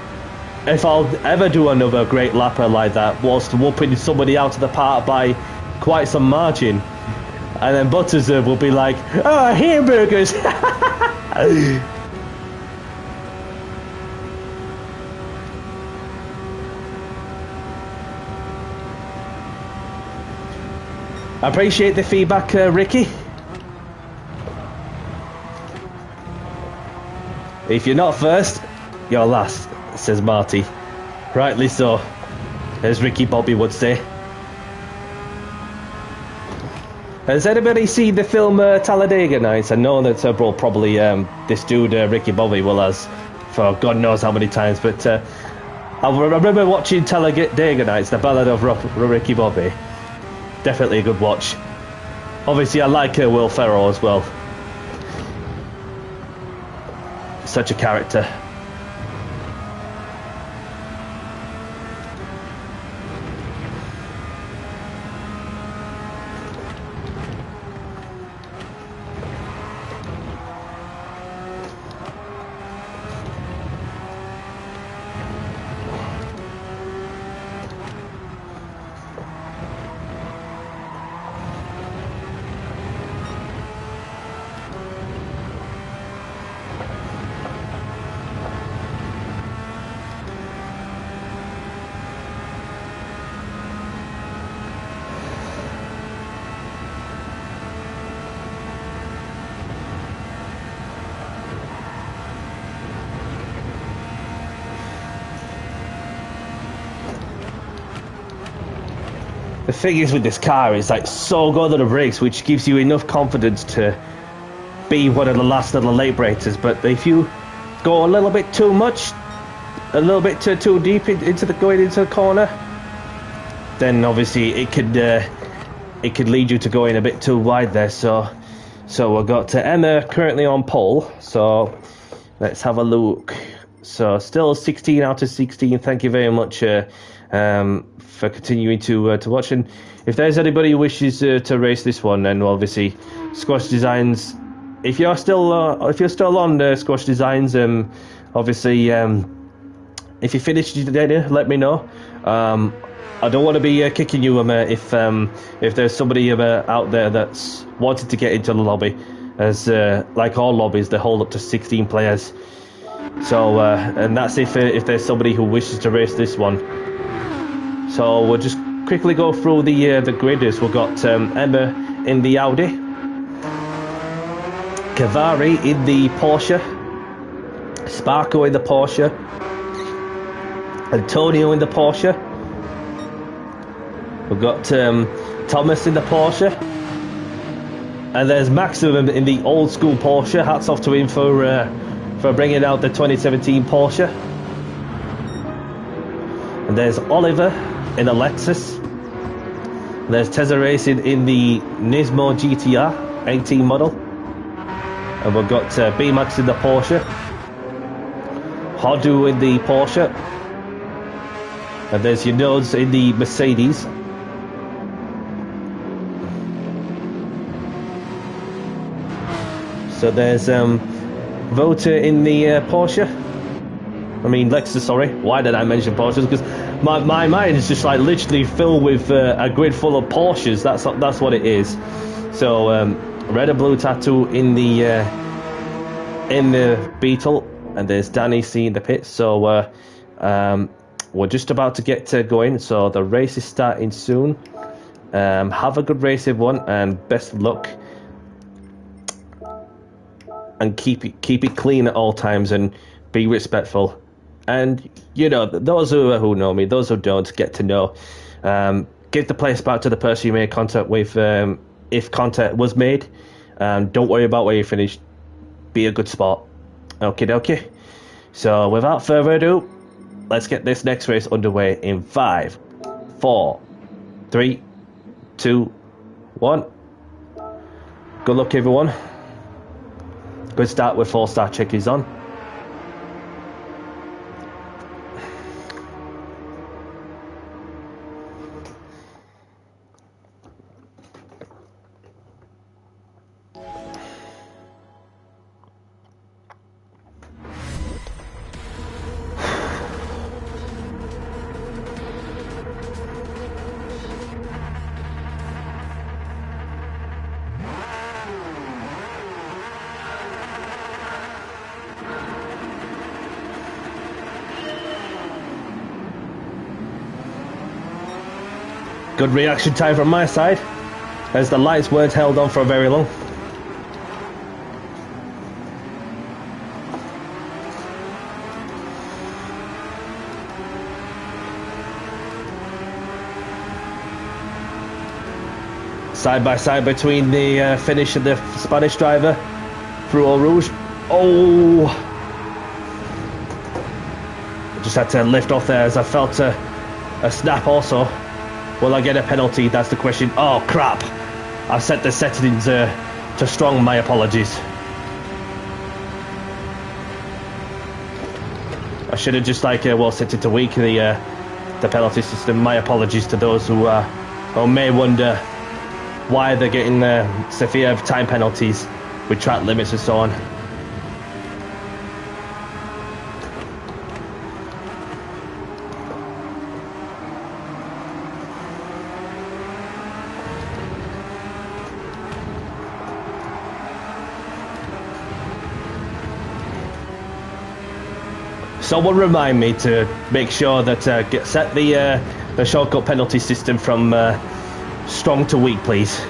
if I'll ever do another great lapper like that, whilst whooping somebody out of the park by quite some margin. And then Butters will be like, "Oh, hamburgers!" I appreciate the feedback, Ricky. If you're not first, you're last, says Marty. Rightly so, as Ricky Bobby would say. Has anybody seen the film Talladega Nights? I know that probably this dude Ricky Bobby will has for God knows how many times, but I remember watching Talladega Nights, the Ballad of Ricky Bobby. Definitely a good watch. Obviously, I like Will Ferrell as well. Such a character. The thing is with this car is like so good at the brakes, which gives you enough confidence to be one of the last of the late breakers. But if you go a little bit too much, a little bit too deep into going into the corner, then obviously it could lead you to going a bit too wide there. So we've got Emma currently on pole. So let's have a look. So still 16 out of 16. Thank you very much for continuing to watch. And if there's anybody who wishes to race this one, then obviously Squash Designs. If you're still on Squash Designs, obviously if you finish your dinner, let me know. I don't want to be kicking you if there's somebody out there that's wanted to get into the lobby, as like all lobbies, they hold up to 16 players. So and that's if there's somebody who wishes to race this one. So we'll just quickly go through the gridders. We've got Emma in the Audi, Cavari in the Porsche, Sparko in the Porsche, Antonio in the Porsche. We've got Thomas in the Porsche, and there's Maximum in the old school Porsche. Hats off to him for bringing out the 2017 Porsche. And there's Oliver in a Lexus. There's Tezza Racing in the Nismo GTR 18 model. And we've got B-Max in the Porsche, Hodu in the Porsche, and there's your nodes in the Mercedes. So there's Vota in the Porsche. I mean Lexus, sorry. Why did I mention Porsches? Because my mind is just like literally filled with a grid full of Porsches. That's what it is. So red and blue tattoo in the Beetle, and there's Danny C in the pit. So we're just about to get going. So the race is starting soon. Have a good race, everyone, and best of luck. And keep it clean at all times, and be respectful. And you know, those who know me, those who don't, get to know. Give the place back to the person you made contact with, if contact was made. Don't worry about where you finished. Be a good sport. Okay. So without further ado, let's get this next race underway in 5, 4, 3, 2, 1. Good luck, everyone. Good start with 4-star checkies on. Good reaction time from my side, as the lights weren't held on for very long. Side by side between the finish and the Spanish driver through Eau Rouge. Oh! I just had to lift off there as I felt a snap also. Will I get a penalty? That's the question. Oh, crap. I've set the settings to strong. My apologies. I should have just set it to weak, the penalty system. My apologies to those who may wonder why they're getting severe time penalties with track limits and so on. Someone remind me to make sure that set the shortcut penalty system from strong to weak, please,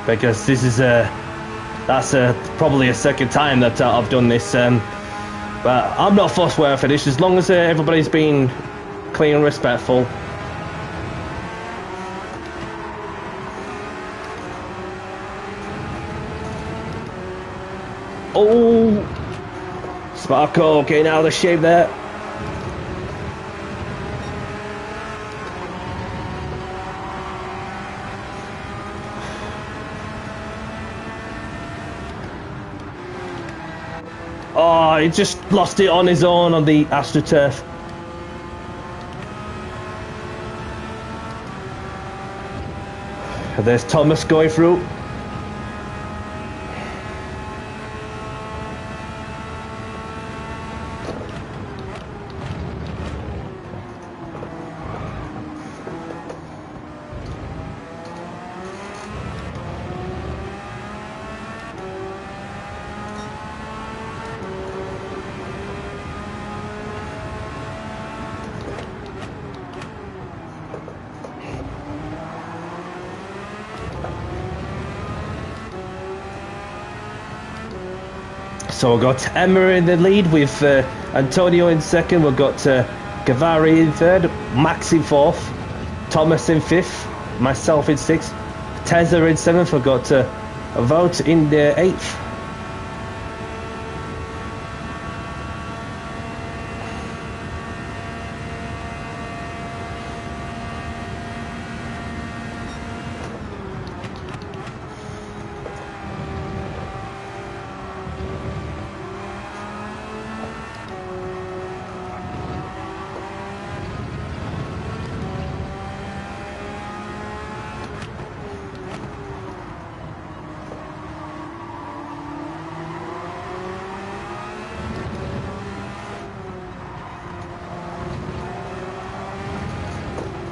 because this is that's probably a second time that I've done this. But I'm not fussed where I finish, as long as everybody's been clean and respectful. Oh, Sparko getting out of the shape there. Oh, he just lost it on his own on the AstroTurf. There's Thomas going through. So we've got Emma in the lead with Antonio in second. We've got Gavari in third, Max in fourth, Thomas in fifth, myself in sixth, Tezza in seventh. We've got Vote in the eighth.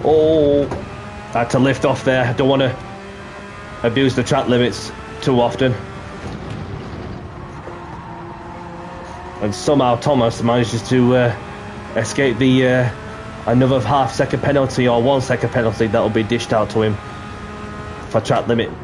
Oh, I had to lift off there. I don't want to abuse the track limits too often. And somehow Thomas manages to escape the another half-second penalty or 1 second penalty that will be dished out to him for track limits.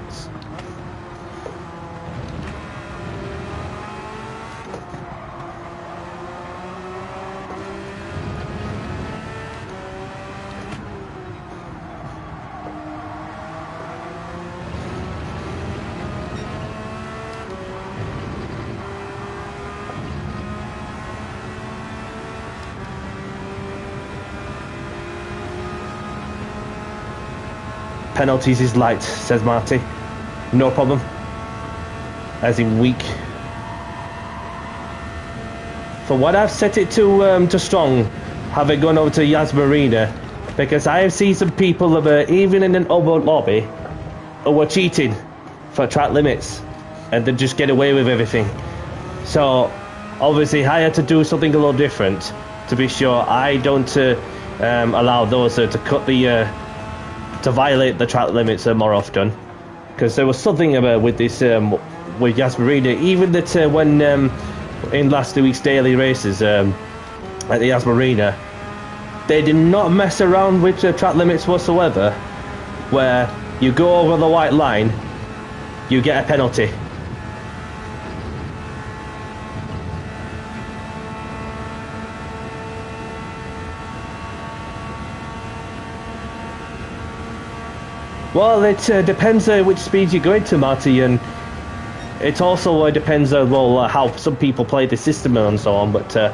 Penalties is light, says Marty. No problem. As in weak. For what I've set it to strong, having gone over to Yas Marina, because I have seen some people even in an open lobby who were cheating for track limits and then just get away with everything. So obviously I had to do something a little different to be sure I don't allow those to cut the to violate the track limits more often, because there was something with this with Yas Marina, even that when in last week's daily races at the Yas Marina, they did not mess around with track limits whatsoever, where you go over the white line, you get a penalty. Well, it depends which speed you're going to, Marty, and it also depends well how some people play the system and so on, but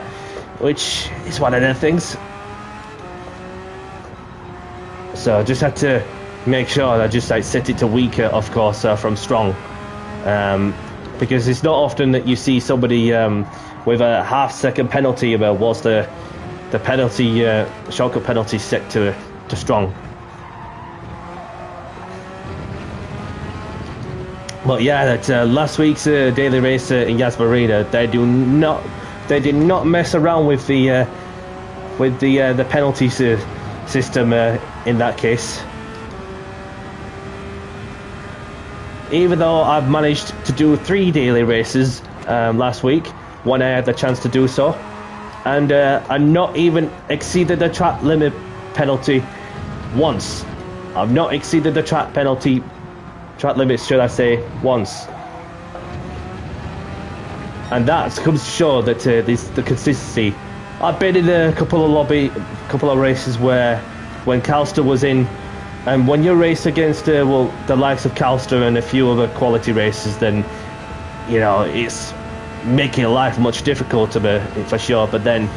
which is one of the things. So I just had to make sure I just set it to weaker, of course, from strong, because it's not often that you see somebody with a half-second penalty whilst the penalty shortcut penalty set to strong. But yeah, that last week's daily race in Yas Marina, they did not mess around with the penalty system in that case. Even though I've managed to do 3 daily races last week when I had the chance to do so, and I not even exceeded the track limit penalty once. I've not exceeded the track limits, should I say, once. And that comes to show that the consistency. I've been in a couple of races where when Calster was in, and when you race against the likes of Calster and a few other quality races, then you know it's making life much difficult for sure. But then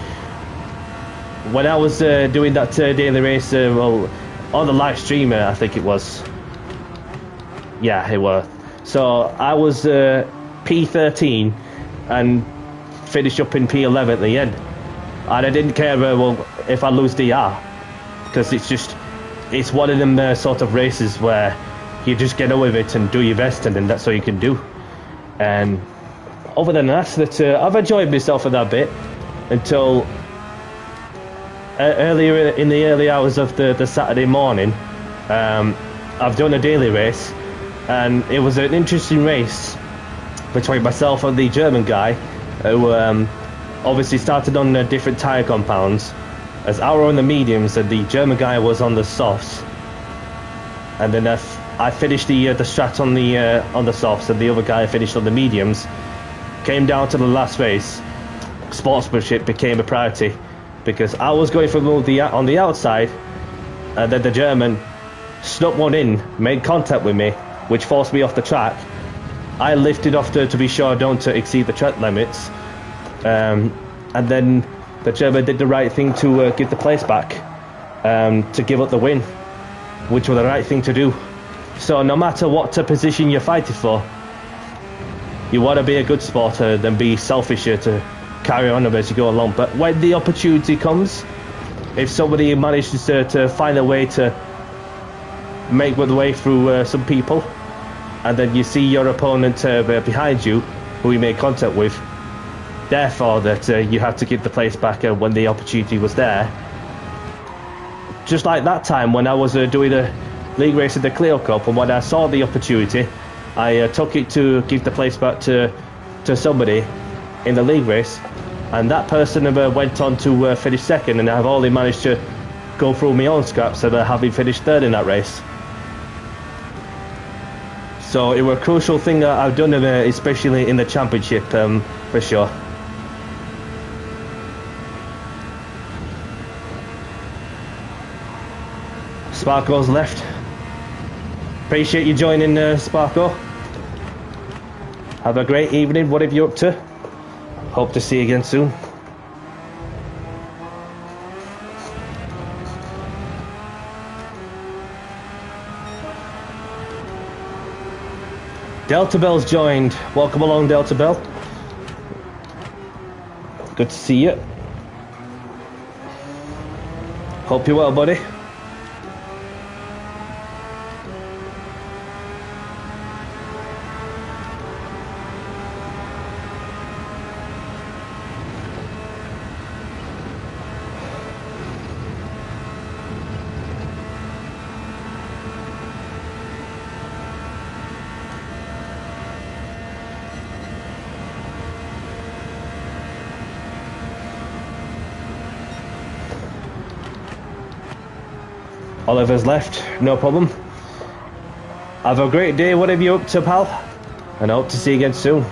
when I was doing that daily race, on the live stream, I think it was. Yeah, it was. So I was P13 and finished up in P11 at the end, and I didn't care if I lose DR, because it's one of them sort of races where you just get on with it and do your best, and then that's all you can do. And other than that, I've enjoyed myself a that bit until earlier in the early hours of the Saturday morning. I've done a daily race, and it was an interesting race between myself and the German guy, who obviously started on different tyre compounds, as I were on the mediums and the German guy was on the softs. And then I finished the strat on the softs, and the other guy finished on the mediums. Came down to the last race, sportsmanship became a priority, because I was going from on the outside, and then the German snuck one in, made contact with me, which forced me off the track. I lifted off to be sure I don't exceed the track limits, and then the German did the right thing to give the place back, to give up the win, which was the right thing to do. So no matter what position you're fighting for, you want to be a good sporter than be selfish to carry on as you go along. But when the opportunity comes, if somebody manages to find a way to make the way through some people, and then you see your opponent behind you, who you made contact with, therefore that you have to give the place back when the opportunity was there. Just like that time when I was doing a league race in the Clio Cup, and when I saw the opportunity, I took it to give the place back to somebody in the league race, and that person went on to finish second, and I've only managed to go through my own scraps of having finished third in that race. So it was a crucial thing that I've done, especially in the championship, for sure. Sparko's left. Appreciate you joining, Sparko. Have a great evening. What are you up to? Hope to see you again soon. Delta Bell's joined. Welcome along, Delta Bell. Good to see you. Hope you're well, buddy. Oliver's left, no problem. Have a great day, whatever you're up to, pal. And I hope to see you again soon.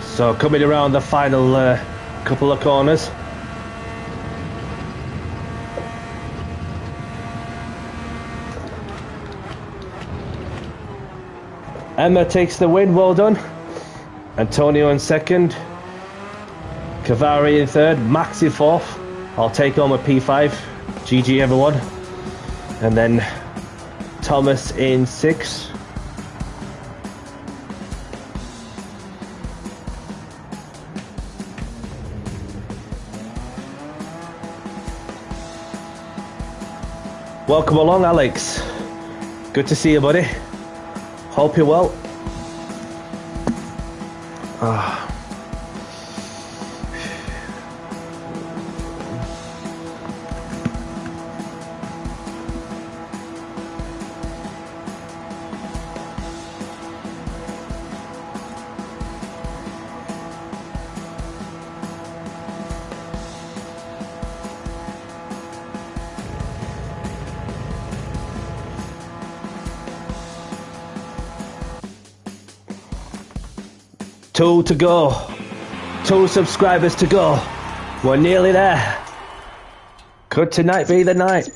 So coming around the final couple of corners. Emma takes the win, well done. Antonio in second. Cavari in third. Max in fourth. I'll take home a P5. GG everyone. And then Thomas in sixth. Welcome along, Alex. Good to see you, buddy. Hope you're well. Ah. 2 to go. 2 subscribers to go. We're nearly there. Could tonight be the night?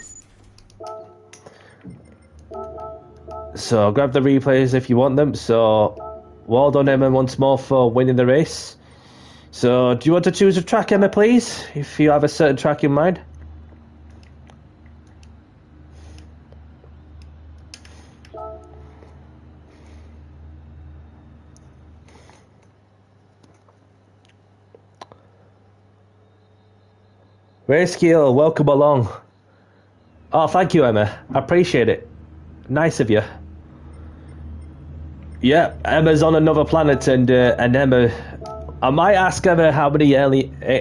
So grab the replays if you want them. So well done, Emma, once more for winning the race. So do you want to choose a track, Emma, please? If you have a certain track in mind. Rayskill, welcome along. Oh, thank you, Emma. I appreciate it. Nice of you. Yeah, Emma's on another planet, and Emma... I might ask Emma how many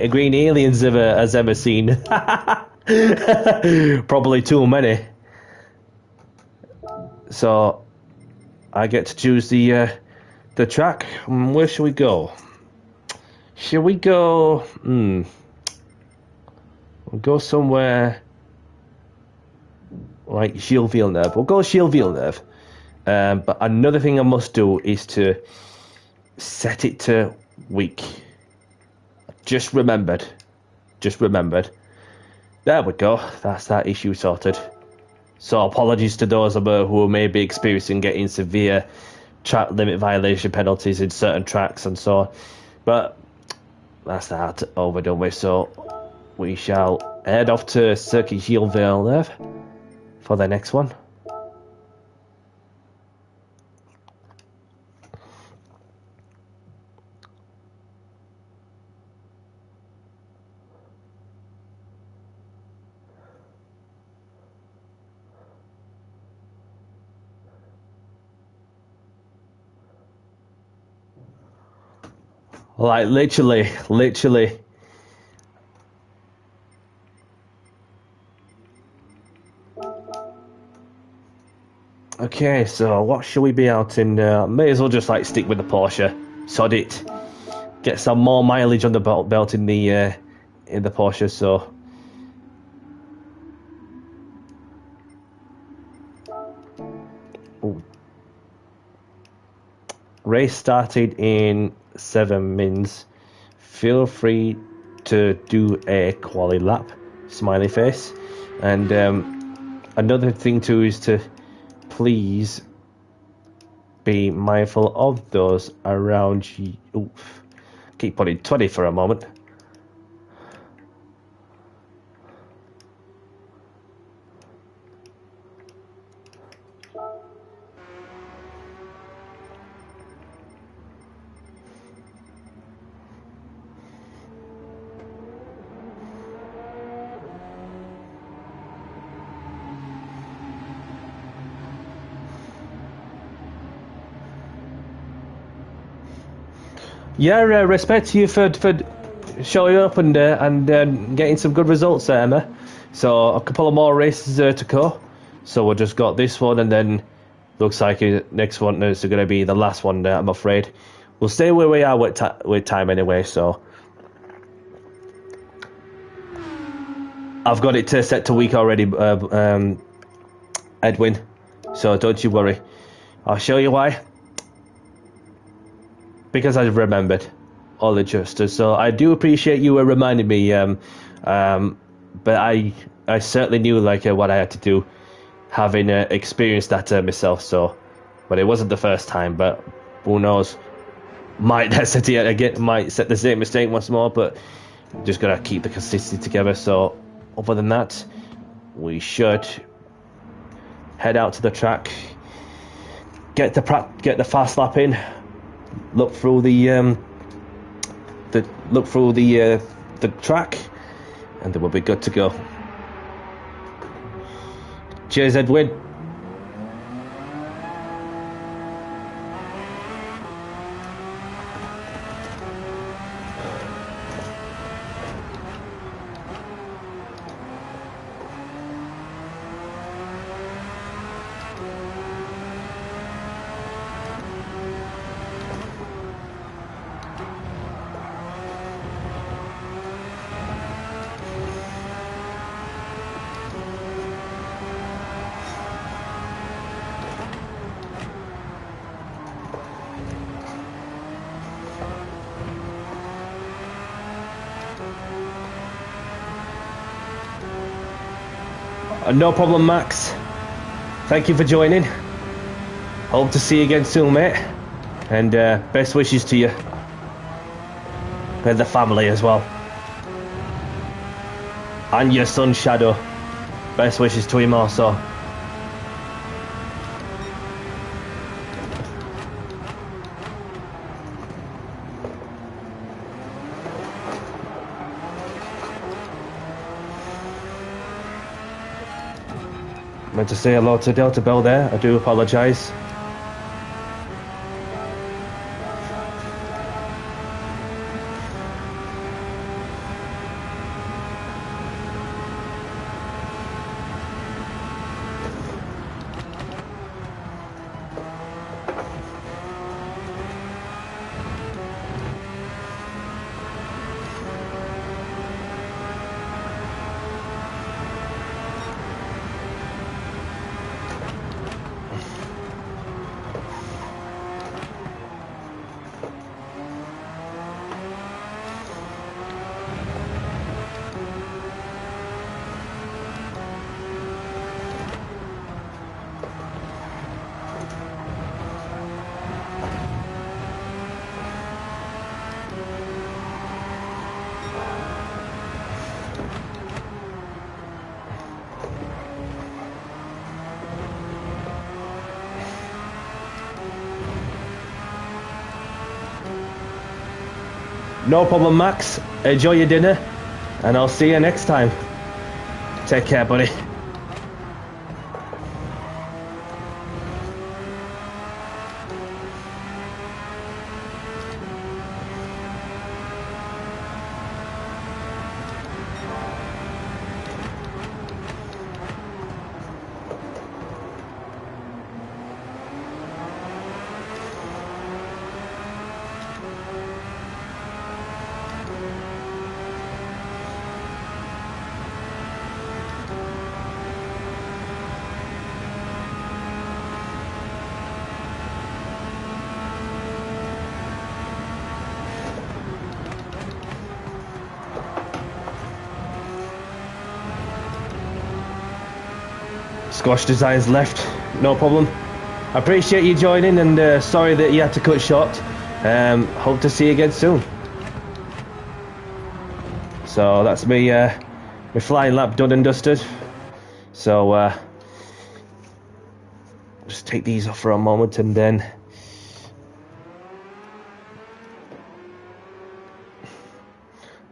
green aliens has Emma seen. Probably too many. So, I get to choose the track. Where should we go? Should we go... We'll go somewhere like Gilles Villeneuve. We'll go Gilles Villeneuve. But another thing I must do is to set it to week. Just remembered. There we go. That's that issue sorted. So apologies to those who may be experiencing getting severe track limit violation penalties in certain tracks and so on. But that's that overdone with. So we shall head off to Circuit Gilles Villeneuve for the next one. Like literally. Okay, so what should we be out in? May as well just like stick with the Porsche. Sod it. Get some more mileage on the belt in the Porsche. So ooh. Race started in 7 mins. Feel free to do a quali lap. Smiley face. And another thing too is to please be mindful of those around you. Oof. Keep putting 20 for a moment. Yeah, respect to you for showing up and getting some good results there, Emma. So a couple of more races to go. So we've just got this one, and then looks like the next one is going to be the last one. I'm afraid we'll stay where we are with time anyway. So I've got it set to week already, Edwin. So don't you worry. I'll show you why. Because I've remembered all the adjusters, so I do appreciate you reminding me. But I certainly knew what I had to do, having experienced that myself. So, but it wasn't the first time. But who knows? Might set it again? Might set the same mistake once more. But just gotta keep the consistency together. So, other than that, we should head out to the track, get the fast lap in. Look through the track, and then we'll be good to go. Cheers, Edwin. No problem, Max. Thank you for joining. Hope to see you again soon, mate. And best wishes to you. And the family as well. And your son, Shadow. Best wishes to him also. I meant to say hello to Delta Bell there. I do apologise. No problem, Max. Enjoy your dinner, and I'll see you next time. Take care, buddy. Squash Designs left, no problem. I appreciate you joining, and sorry that you had to cut short. Hope to see you again soon. So that's me, my flying lap done and dusted. So just take these off for a moment, and then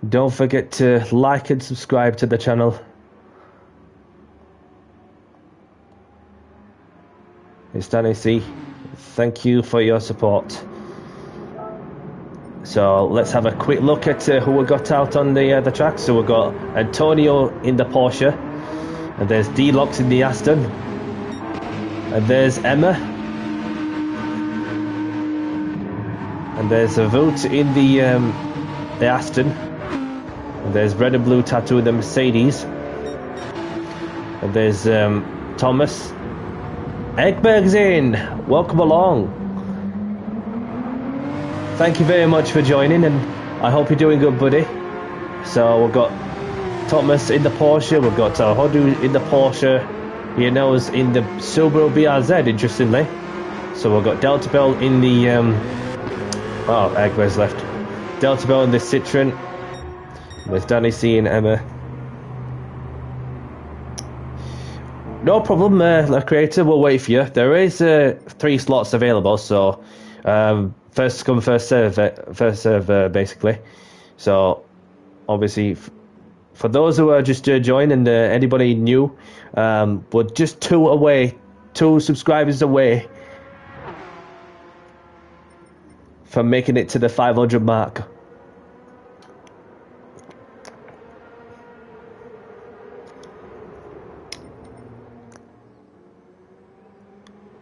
don't forget to like and subscribe to the channel. It's Danny C. Thank you for your support. So let's have a quick look at who we got out on the track. So we've got Antonio in the Porsche, and there's D-Lox in the Aston, and there's Emma, and there's Voot in the Aston, and there's Red and Blue Tattoo in the Mercedes, and there's Thomas. Eggberg's in. Welcome along. Thank you very much for joining, and I hope you're doing good, buddy. So we've got Thomas in the Porsche, we've got Hodu in the Porsche, Yano's in the Subaru BRZ, interestingly. So we've got Delta Bell in the oh, Eggberg's left. Delta Bell in the Citroen. There's Danny C and Emma. No problem, creator. We'll wait for you. There is 3 slots available, so first come, first serve, basically. So obviously, for those who are just joining, and anybody new, we're just 2 subscribers away from making it to the 500 mark.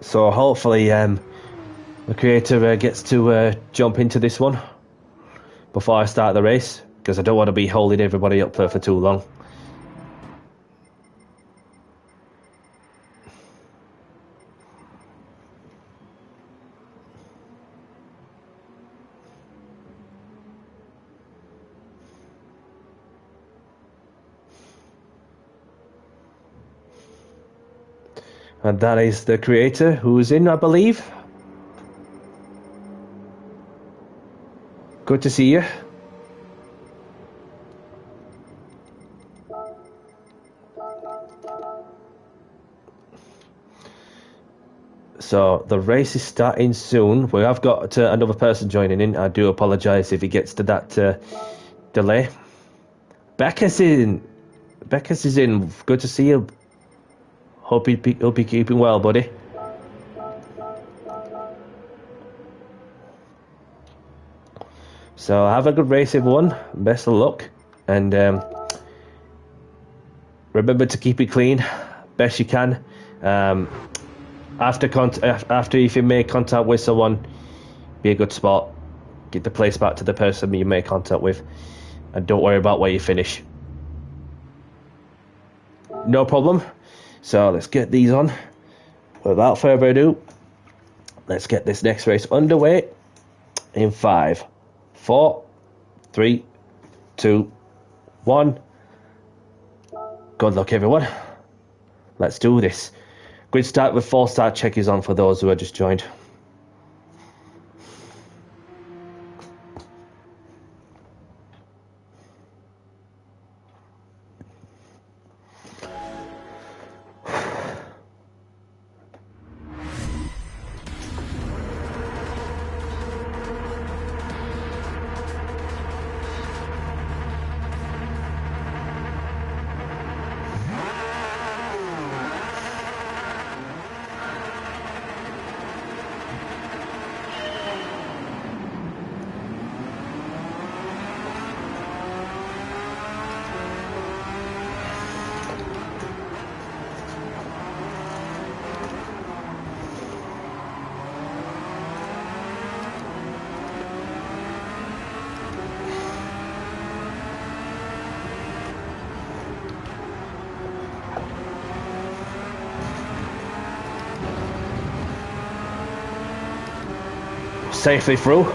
So hopefully the creator gets to jump into this one before I start the race, because I don't want to be holding everybody up for too long. And that is the creator who's in, I believe. Good to see you. So the race is starting soon. We have got another person joining in. I do apologise if it gets to that delay. Becca's in. Becca's is in. Good to see you. Hope you're keeping well, buddy. So have a good race, everyone. Best of luck, and remember to keep it clean, best you can. After if you make contact with someone, be a good spot. Get the place back to the person you make contact with, and don't worry about where you finish. No problem. So let's get these on. Without further ado, let's get this next race underway in 5, 4, 3, 2, 1. Good luck, everyone. Let's do this. Grid start with 4-star check is on for those who are just joined. safely through.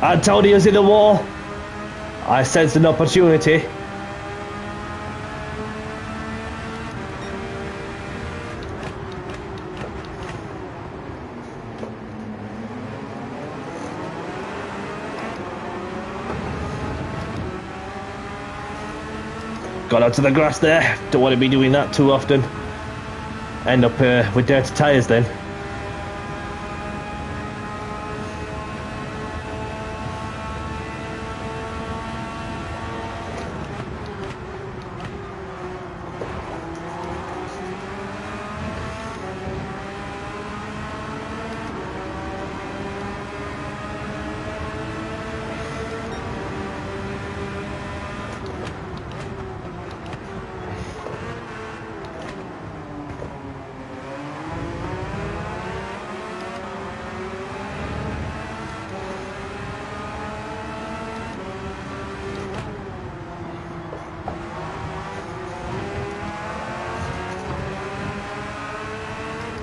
Antonio's in the wall. I sense an opportunity. Got onto the grass there. Don't want to be doing that too often. End up with dirty tyres then.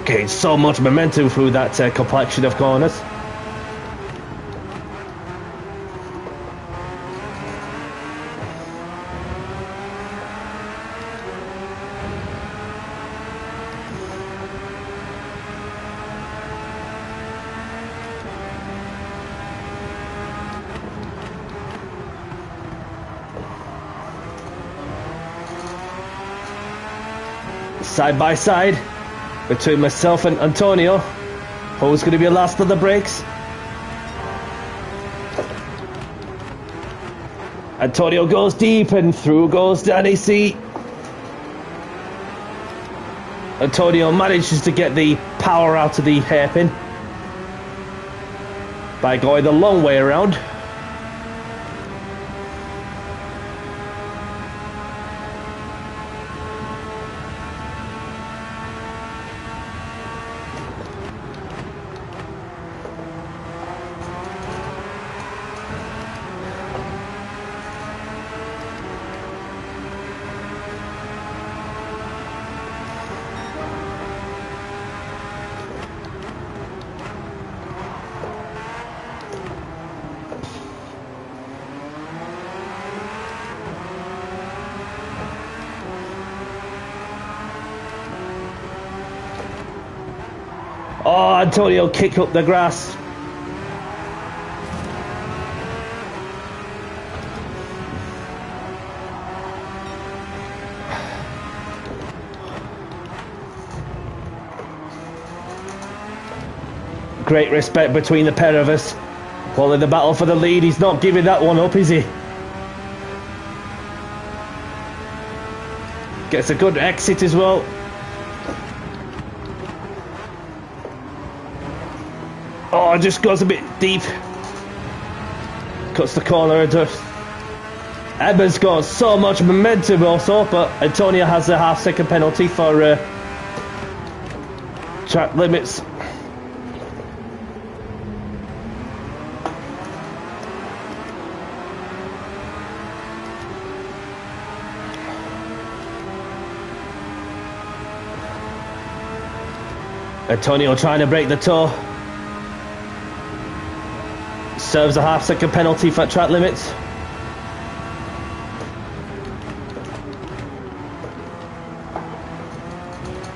Gained so much momentum through that complexion of corners. Side by side between myself and Antonio. Who's going to be last on the brakes? Antonio goes deep and through goes Danny C. Antonio manages to get the power out of the hairpin by going the long way around. Oh, Antonio kicked up the grass. Great respect between the pair of us. While in the battle for the lead, he's not giving that one up, is he? Gets a good exit as well. Oh, just goes a bit deep. Cuts the corner into. Emma's got so much momentum also, but Antonio has a half-second penalty for track limits. Antonio trying to break the toe. Serves a half-second penalty for track limits.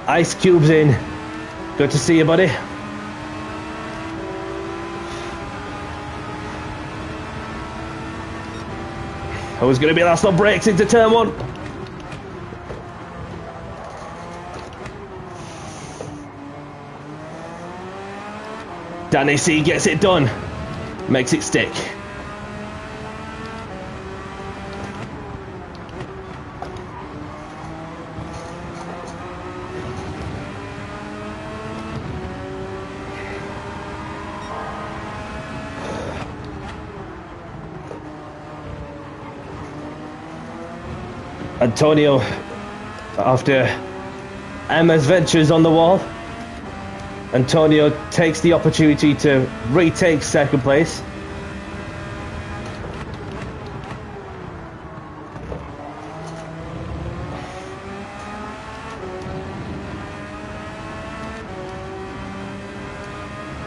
Ice Cube's in. Good to see you, buddy. Who's going to be last on brakes into turn one? Danny C gets it done. Makes it stick. Antonio, after Emma's ventures on the wall, Antonio takes the opportunity to retake second place.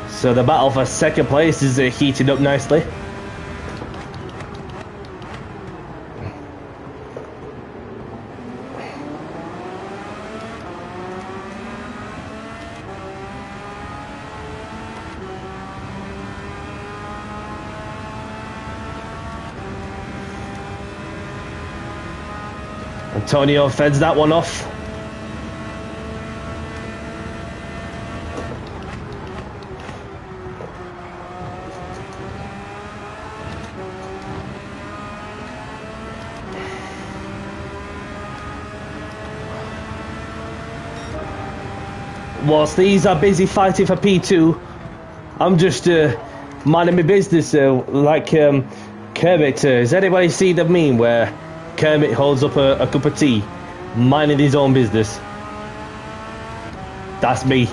So the battle for second place is heating up nicely. Antonio fends that one off. Whilst these are busy fighting for P2, I'm just minding my business like Kermit. Has anybody seen the meme where Kermit holds up a cup of tea, minding his own business? That's me.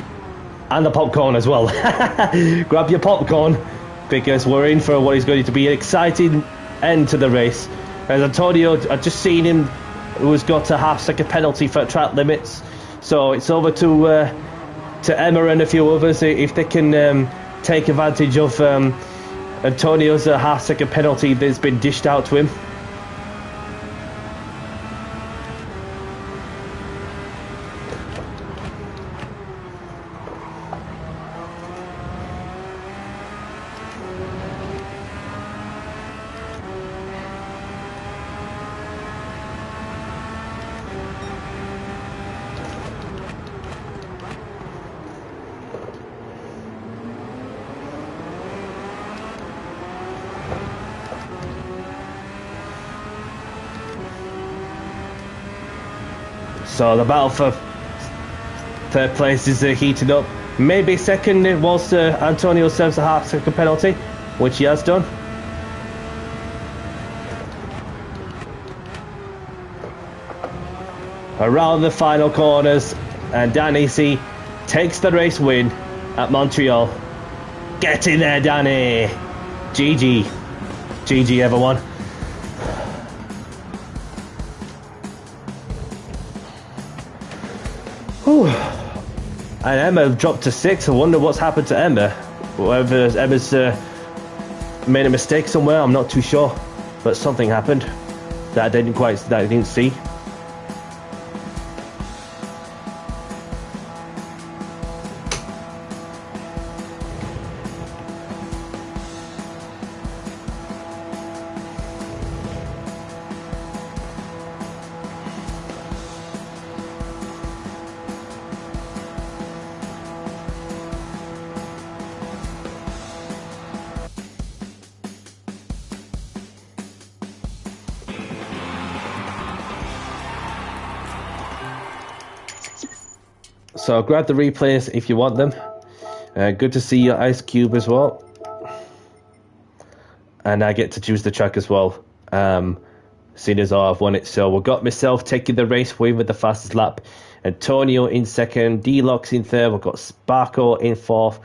And the popcorn as well. Grab your popcorn, because we're in for what is going to be an exciting end to the race. As Antonio, I've just seen him, who has got a half-second penalty for track limits. So it's over to Emma and a few others if they can take advantage of Antonio's half-second penalty that's been dished out to him. So the battle for third place is heating up. Maybe second whilst Antonio serves a half-second penalty, which he has done. Around the final corners, and Danny C takes the race win at Montreal. Get in there, Danny! GG. GG, everyone. Whew. And Emma dropped to 6. I wonder what's happened to Emma. Whether Emma's made a mistake somewhere, I'm not too sure. But something happened that I didn't see. So grab the replays if you want them. Good to see your Ice Cube as well. And I get to choose the track as well, seeing as I've won it. So we've got myself taking the race win with the fastest lap. Antonio in second, D-Locks in third. We've got Sparko in fourth,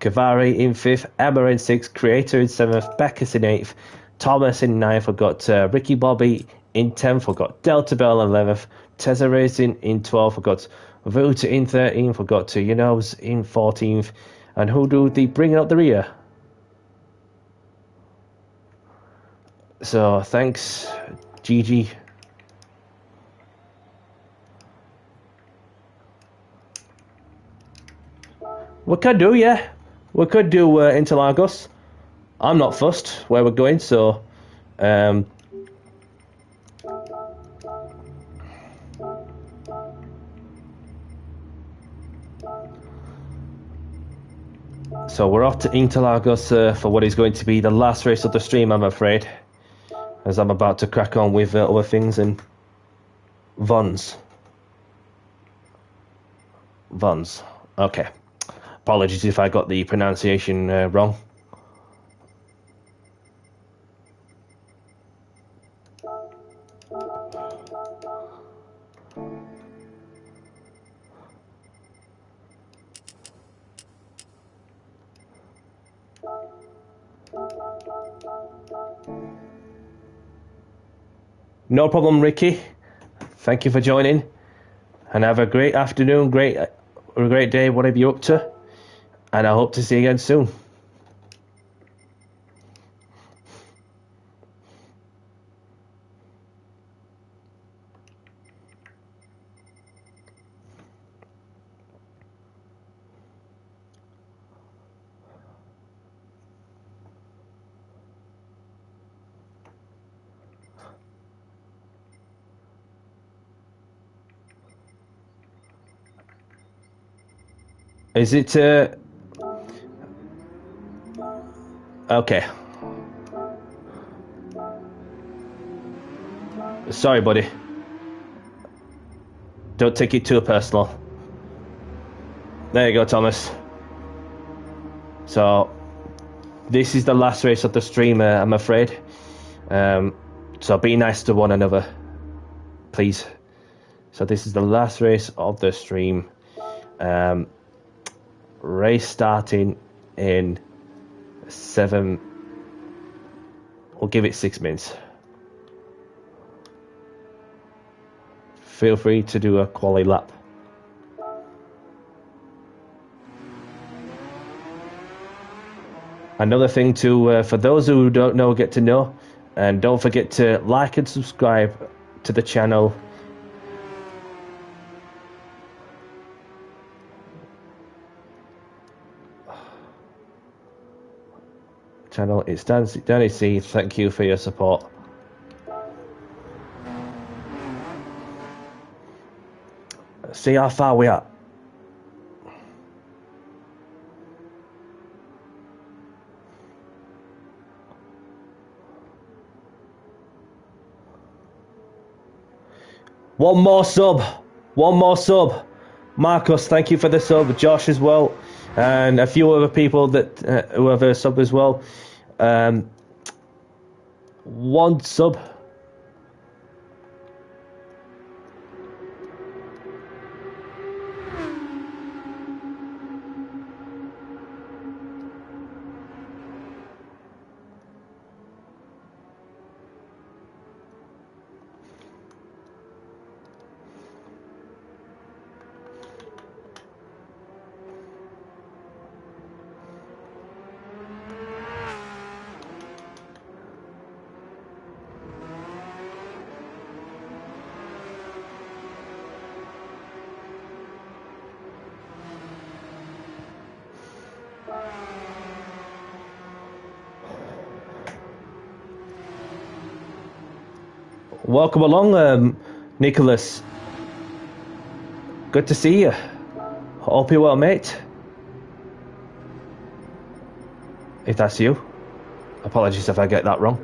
Cavari in fifth, Emma in sixth, Creator in seventh, Beckus in eighth, Thomas in ninth. We've got Ricky Bobby in 10th. We've got Delta Bell in 11th, Tessa Racing in 12th. We've got Vuta in 13th. We've got Yunos in 14th. And who do they bring up the rear? So thanks, GG. We could do, yeah. We could do Interlagos. I'm not fussed where we're going, so so we're off to Interlagos for what is going to be the last race of the stream, I'm afraid, as I'm about to crack on with other things. And Vons, okay. Apologies if I got the pronunciation wrong. No problem, Ricky. Thank you for joining. And have a great afternoon, a great day, whatever you're up to. And I hope to see you again soon. Is it, okay. Sorry, buddy. Don't take it too personal. There you go, Thomas. So, this is the last race of the stream, I'm afraid. So be nice to one another, please. So this is the last race of the stream. Race starting in 7. We'll give it 6 minutes. Feel free to do a quali lap. Another thing to, for those who don't know, get to know, and don't forget to like and subscribe to the channel. It's Danny C. Thank you for your support. See how far we are. One more sub. Marcos, thank you for the sub. Josh as well, and a few other people that who have a sub as well. One sub. Welcome along, Nicholas. Good to see you. Hope you're well, mate. If that's you. Apologies if I get that wrong.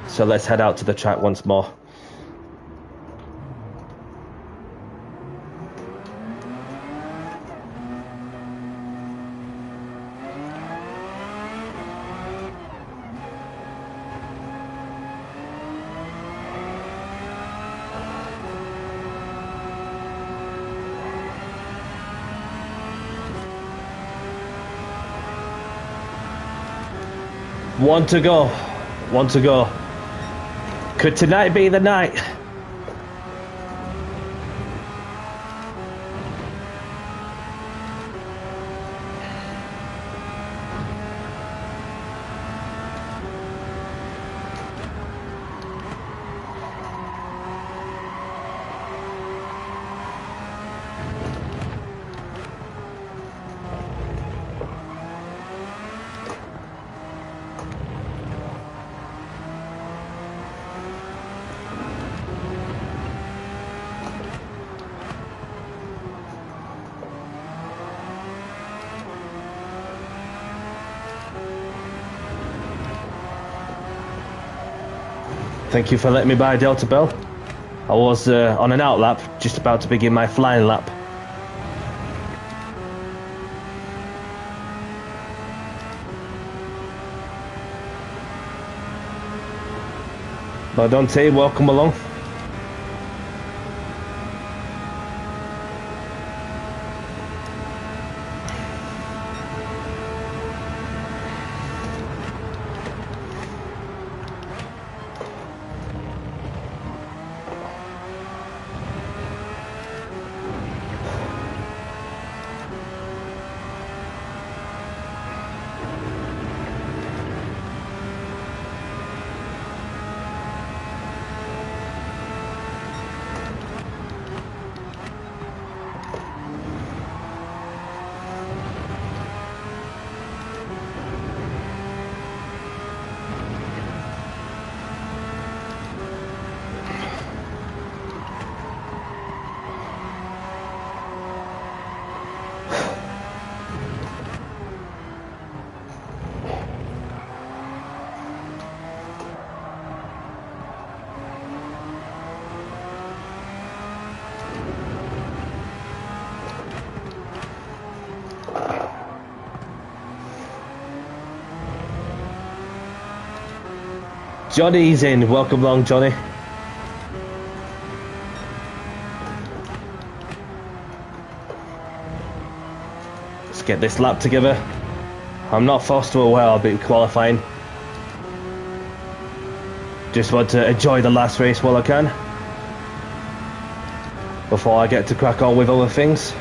So let's head out to the track once more. One to go. Could tonight be the night? Thank you for letting me buy Delta Bell. I was on an out lap, just about to begin my flying lap. Dante, welcome along. Johnny's in. Welcome along, Johnny. Let's get this lap together. I'm not forced to where I'll be qualifying. Just want to enjoy the last race while I can, before I get to crack on with other things.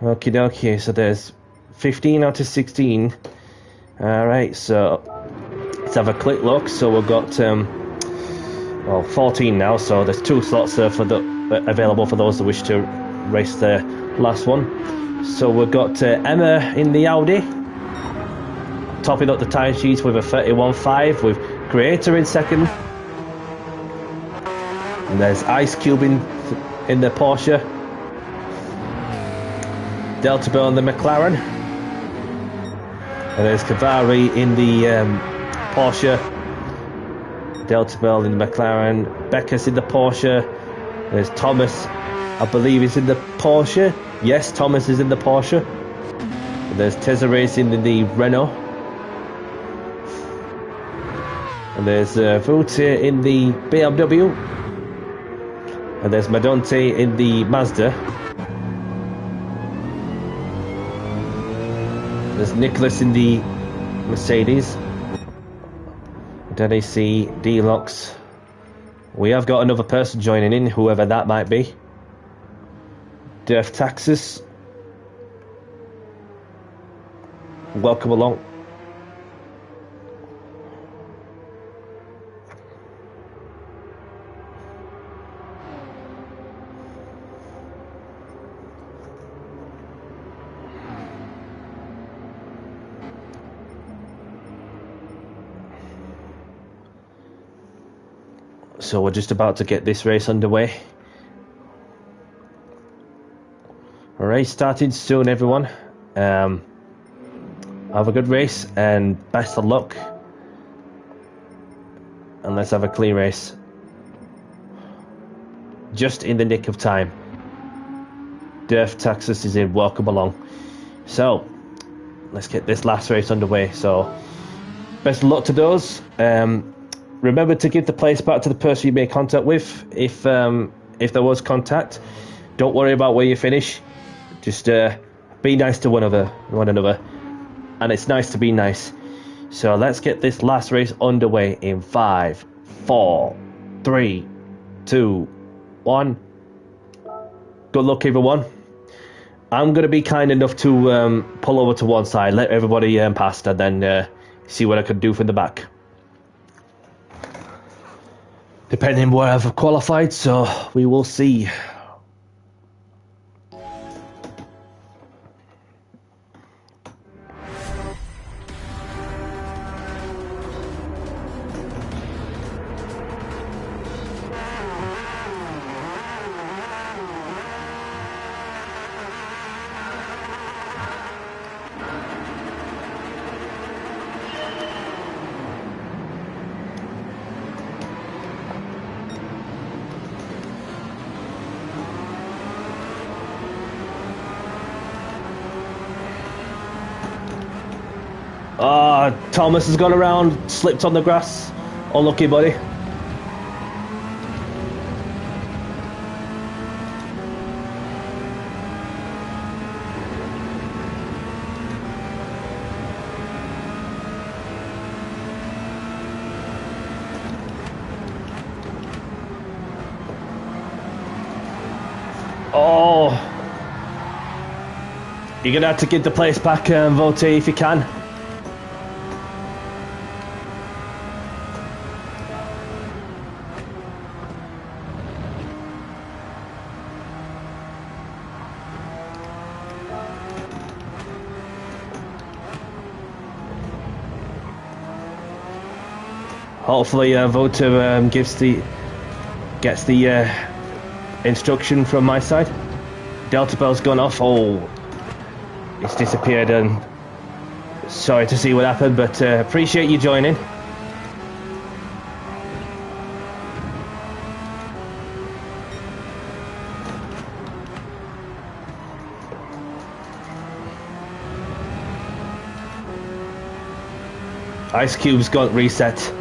Okie dokie, so there's 15 out of 16. Alright, so let's have a quick look. So we've got 14 now, so there's 2 slots there for available for those that wish to race the last one. So we've got Emma in the Audi, topping up the time sheets with a 31.5, with Gr.3 in second. And there's Ice Cube in the Porsche. Delta Bell in the McLaren. And there's Cavari in the Porsche. Delta Bell in the McLaren. Becca's in the Porsche. There's Thomas, I believe, is in the Porsche. Yes, Thomas is in the Porsche. And there's Tezza Racing in the Renault. And there's Vutia in the BMW. And there's Madonte in the Mazda. There's Nicholas in the Mercedes. Then I see Deluxe. We have got another person joining in, whoever that might be. Def Taxis. Welcome along. So we're just about to get this race underway. Race starting soon, everyone. Have a good race and best of luck. And let's have a clean race. Just in the nick of time. Def Texas is in. Welcome along. So let's get this last race underway. So best of luck to those. Remember to give the place back to the person you made contact with, if there was contact. Don't worry about where you finish. Just be nice to one another, and it's nice to be nice. So let's get this last race underway in 5, 4, 3, 2, 1. Good luck, everyone. I'm gonna be kind enough to pull over to one side, let everybody past, and then see what I can do from the back. Depending where I've qualified, so we will see. Thomas has gone around, slipped on the grass. Unlucky, buddy. Oh, you're gonna have to get the place back, Vote, if you can. Hopefully, Voter gets the instruction from my side. Delta Bell's gone off. Oh, it's disappeared, and sorry to see what happened, but appreciate you joining. Ice Cube's got reset.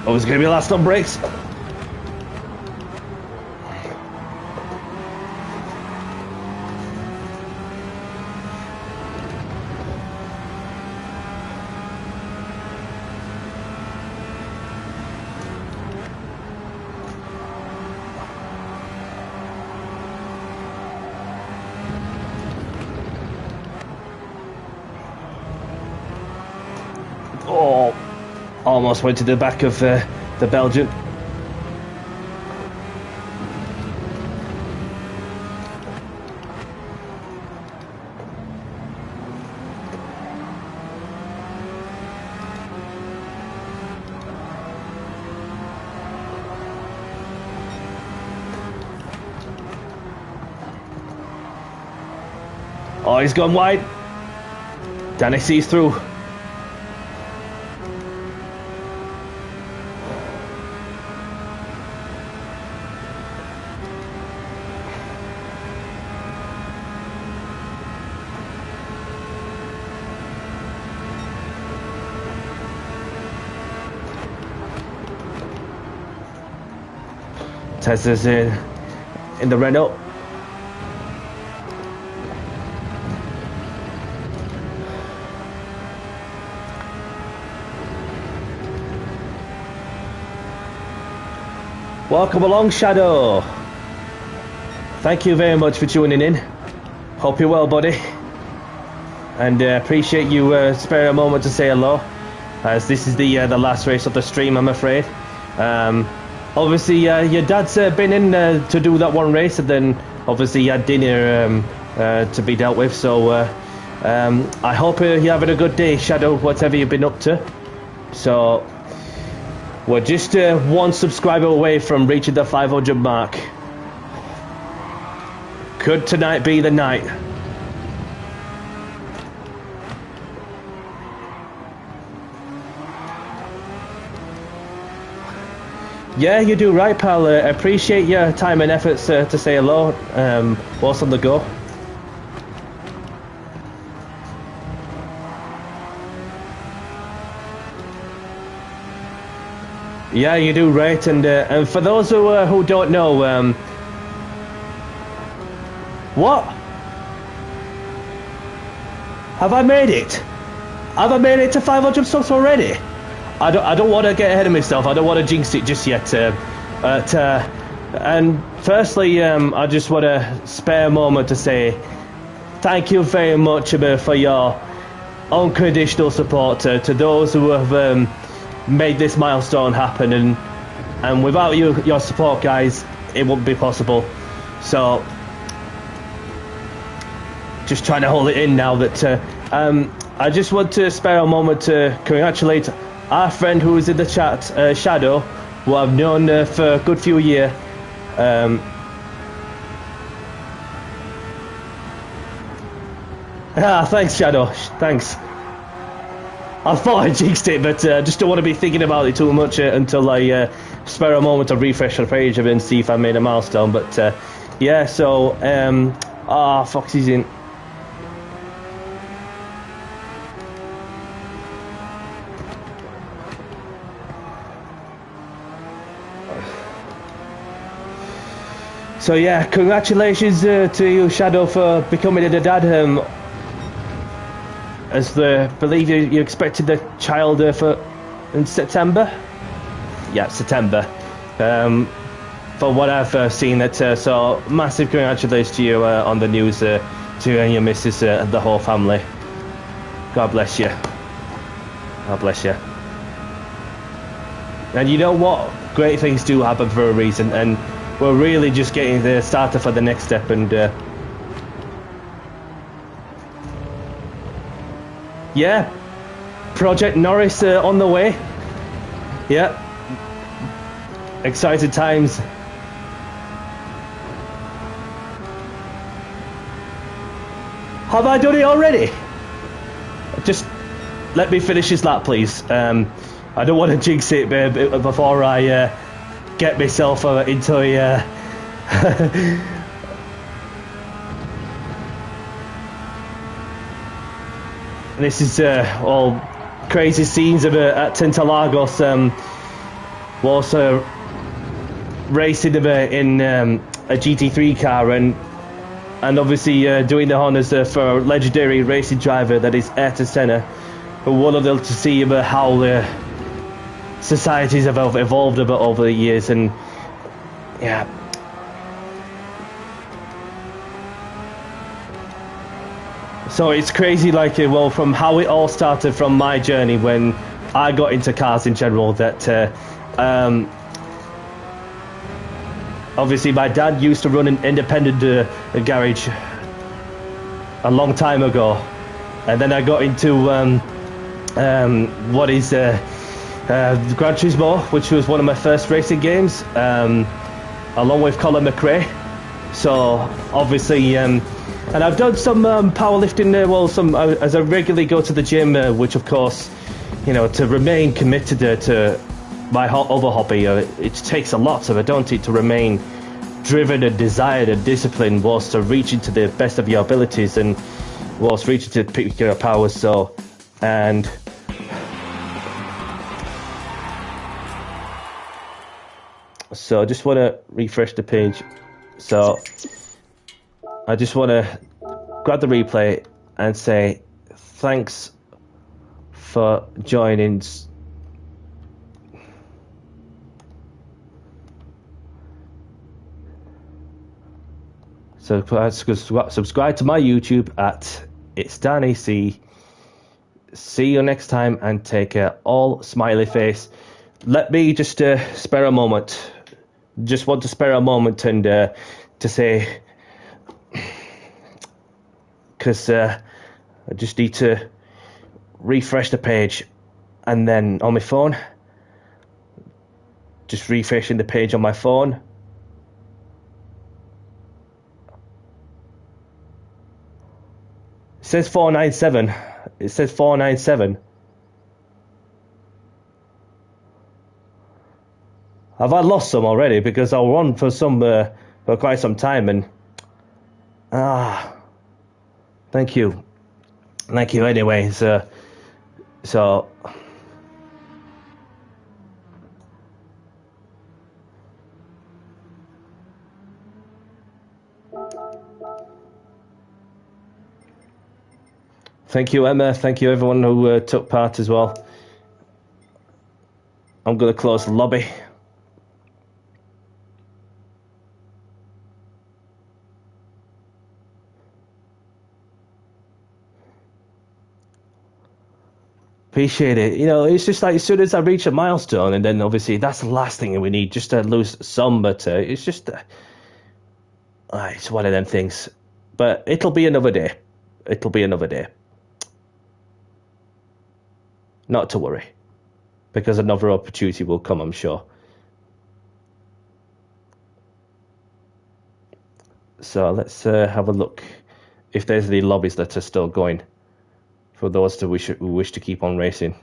Oh, it's gonna be last on brakes. Oh, almost went to the back of the Belgian. Oh, he's gone wide. Danny sees through. Tesla's in the Renault. Welcome along, Shadow. Thank you very much for tuning in. Hope you're well, buddy. And appreciate you sparing a moment to say hello, as this is the last race of the stream, I'm afraid. Obviously, your dad's been in to do that one race, and then obviously you had dinner to be dealt with. So I hope you're having a good day, Shadow, whatever you've been up to. So we're just one subscriber away from reaching the 500 mark. Could tonight be the night? Yeah, you do right, pal. Appreciate your time and efforts to say hello whilst on the go. Yeah, you do right. And for those who don't know, what? Have I made it? Have I made it to 500 subs already? I don't want to get ahead of myself. I don't want to jinx it just yet. And firstly, I just want to spare a moment to say thank you very much for your unconditional support to those who have made this milestone happen. And without your support, guys, it wouldn't be possible. So just trying to hold it in now that I just want to spare a moment to congratulate our friend who is in the chat, Shadow, who I've known for a good few years. Thanks, Shadow. Thanks. I thought I jinxed it, but just don't want to be thinking about it too much until I spare a moment to refresh the page and see if I made a milestone. But yeah, so Foxy's in. So yeah, congratulations to you, Shadow, for becoming a dad. As believe you expected the child in September. Yeah, September. For what I've seen, so massive congratulations to you on the news, to you and your missus and the whole family. God bless you. God bless you. And you know what? Great things do happen for a reason, and we're really just getting the starter for the next step. And Yeah, Project Norris on the way. Yeah, exciting times. Have I done it already? Just let me finish this lap, please. I don't want to jinx it before I get myself into a... This is all crazy scenes of at Interlagos. Was racing in a GT3 car and obviously doing the honours for a legendary racing driver that is Ayrton Senna. But wanted to see how the societies have evolved a bit over the years, and yeah. So it's crazy, like, well, from how it all started from my journey when I got into cars in general, that obviously my dad used to run an independent garage a long time ago, and then I got into what is Gran Turismo, which was one of my first racing games, along with Colin McRae. So obviously, and I've done some powerlifting. As I regularly go to the gym, which of course, you know, to remain committed to my other hobby, it takes a lot of it, don't it, to remain driven and desired and disciplined, whilst to reach into the best of your abilities and whilst reaching to peak your powers. So, and so I just want to refresh the page. So I just want to grab the replay and say thanks for joining. So subscribe to my YouTube at It's Danny C. See you next time and take care. All smiley face. Let me just spare a moment. Just want to spare a moment and to say, because I just need to refresh the page, and then on my phone, just refreshing the page on my phone. It says 497. It says 497. Have I lost some already? Because I was on for for quite some time, and thank you anyway. So thank you, Emma. Thank you, everyone who took part as well. I'm going to close the lobby. Appreciate it. You know, it's just like as soon as I reach a milestone, and then obviously that's the last thing we need, just to lose some. But it's just, it's one of them things. But it'll be another day. It'll be another day. Not to worry, because another opportunity will come, I'm sure. So let's have a look if there's any lobbies that are still going for those who wish to keep on racing.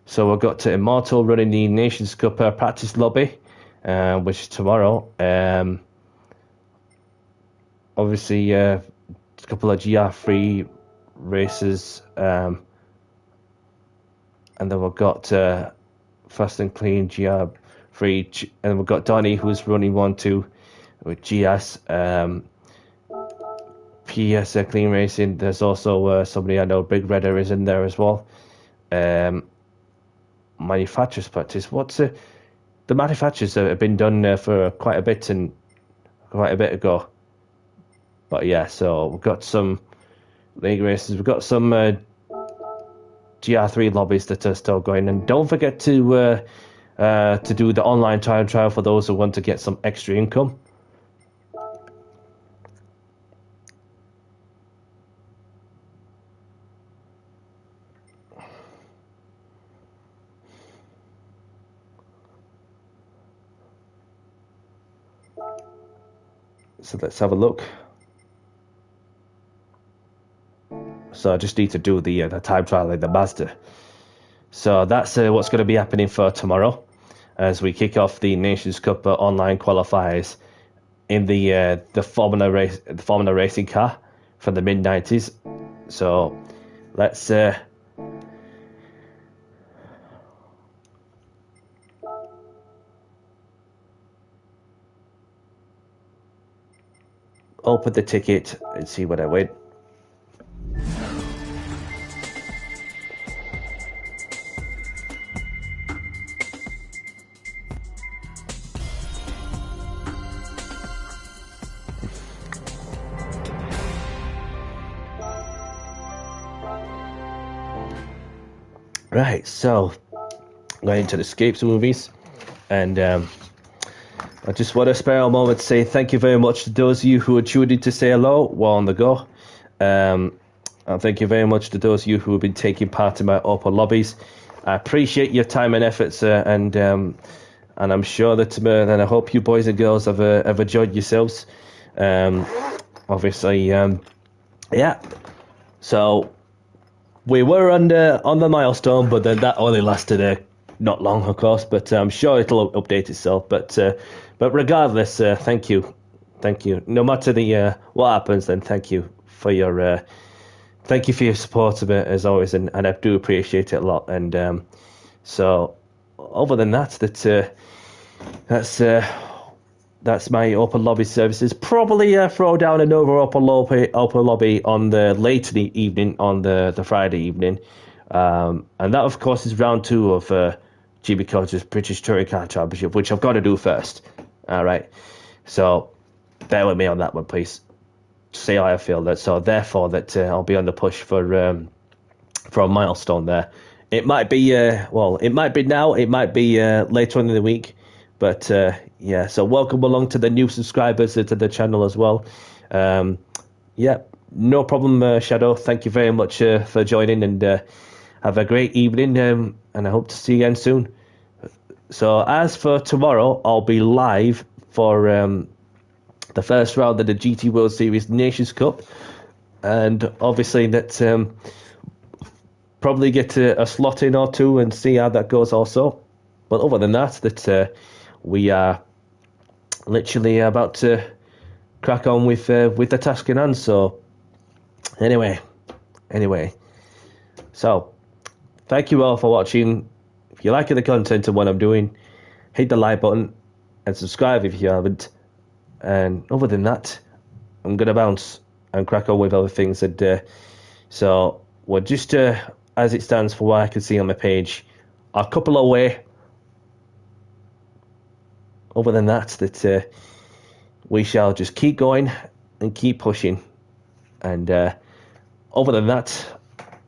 So we've got Immortal running the Nations Cup practice lobby, which is tomorrow. Obviously, a couple of GR3 races, and then we've got Fast and Clean GR3, and we've got Donny who's running 1-2 with GS. PS Clean Racing. There's also somebody I know, Big Redder, is in there as well. Manufacturers practice. The manufacturers have been done for quite a bit ago. But yeah, so we've got some league races. We've got some GR3 lobbies that are still going. And don't forget to to do the online time trial for those who want to get some extra income. So let's have a look. So I just need to do the time trial in the Mazda. So that's what's going to be happening for tomorrow, as we kick off the Nations Cup online qualifiers in the Formula racing car from the mid-90s. So let's open the ticket and see what I win. Right, so going into the Escapes movies, and I just want to spare a moment to say thank you very much to those of you who are tuned in to say hello while on the go. And thank you very much to those of you who have been taking part in my open lobbies. I appreciate your time and efforts, and I'm sure that and I hope you boys and girls have enjoyed yourselves. Obviously, yeah. So we were on the milestone, but then that only lasted not long, of course. But I'm sure it'll update itself. But regardless, thank you. No matter the what happens, then thank you for your support of it as always, and I do appreciate it a lot. And so, other than that, that's my open lobby services. Probably throw down another open lobby on the late evening on the Friday evening, and that of course is round 2 of GB Coach's British Touring Car Championship, which I've got to do first. All right, so bear with me on that one, please. See how I feel that. So therefore, that I'll be on the push for a milestone there. It might be it might be now. It might be later on in the week. But yeah, so welcome along to the new subscribers to the channel as well. Yeah, no problem, Shadow. Thank you very much for joining, and have a great evening, and I hope to see you again soon. So as for tomorrow, I'll be live for the first round of the GT World Series Nations Cup, and obviously that probably get a slot in or two and see how that goes also. But other than that, we are literally about to crack on with the task in hand. So anyway, so thank you all for watching. If you like the content and what I'm doing, hit the like button and subscribe if you haven't. And other than that, I'm gonna bounce and crack on with other things. And so we're just as it stands for what I can see on my page, a couple away. Other than that, we shall just keep going and keep pushing. And other than that,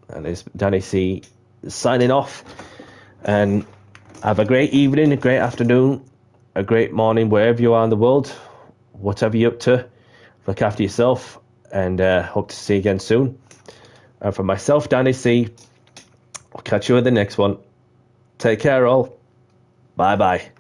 and it's Danny C signing off. And have a great evening, a great afternoon, a great morning, wherever you are in the world, whatever you're up to. Look after yourself, and hope to see you again soon. And for myself, Danny C, I'll catch you in the next one. Take care, all. Bye-bye.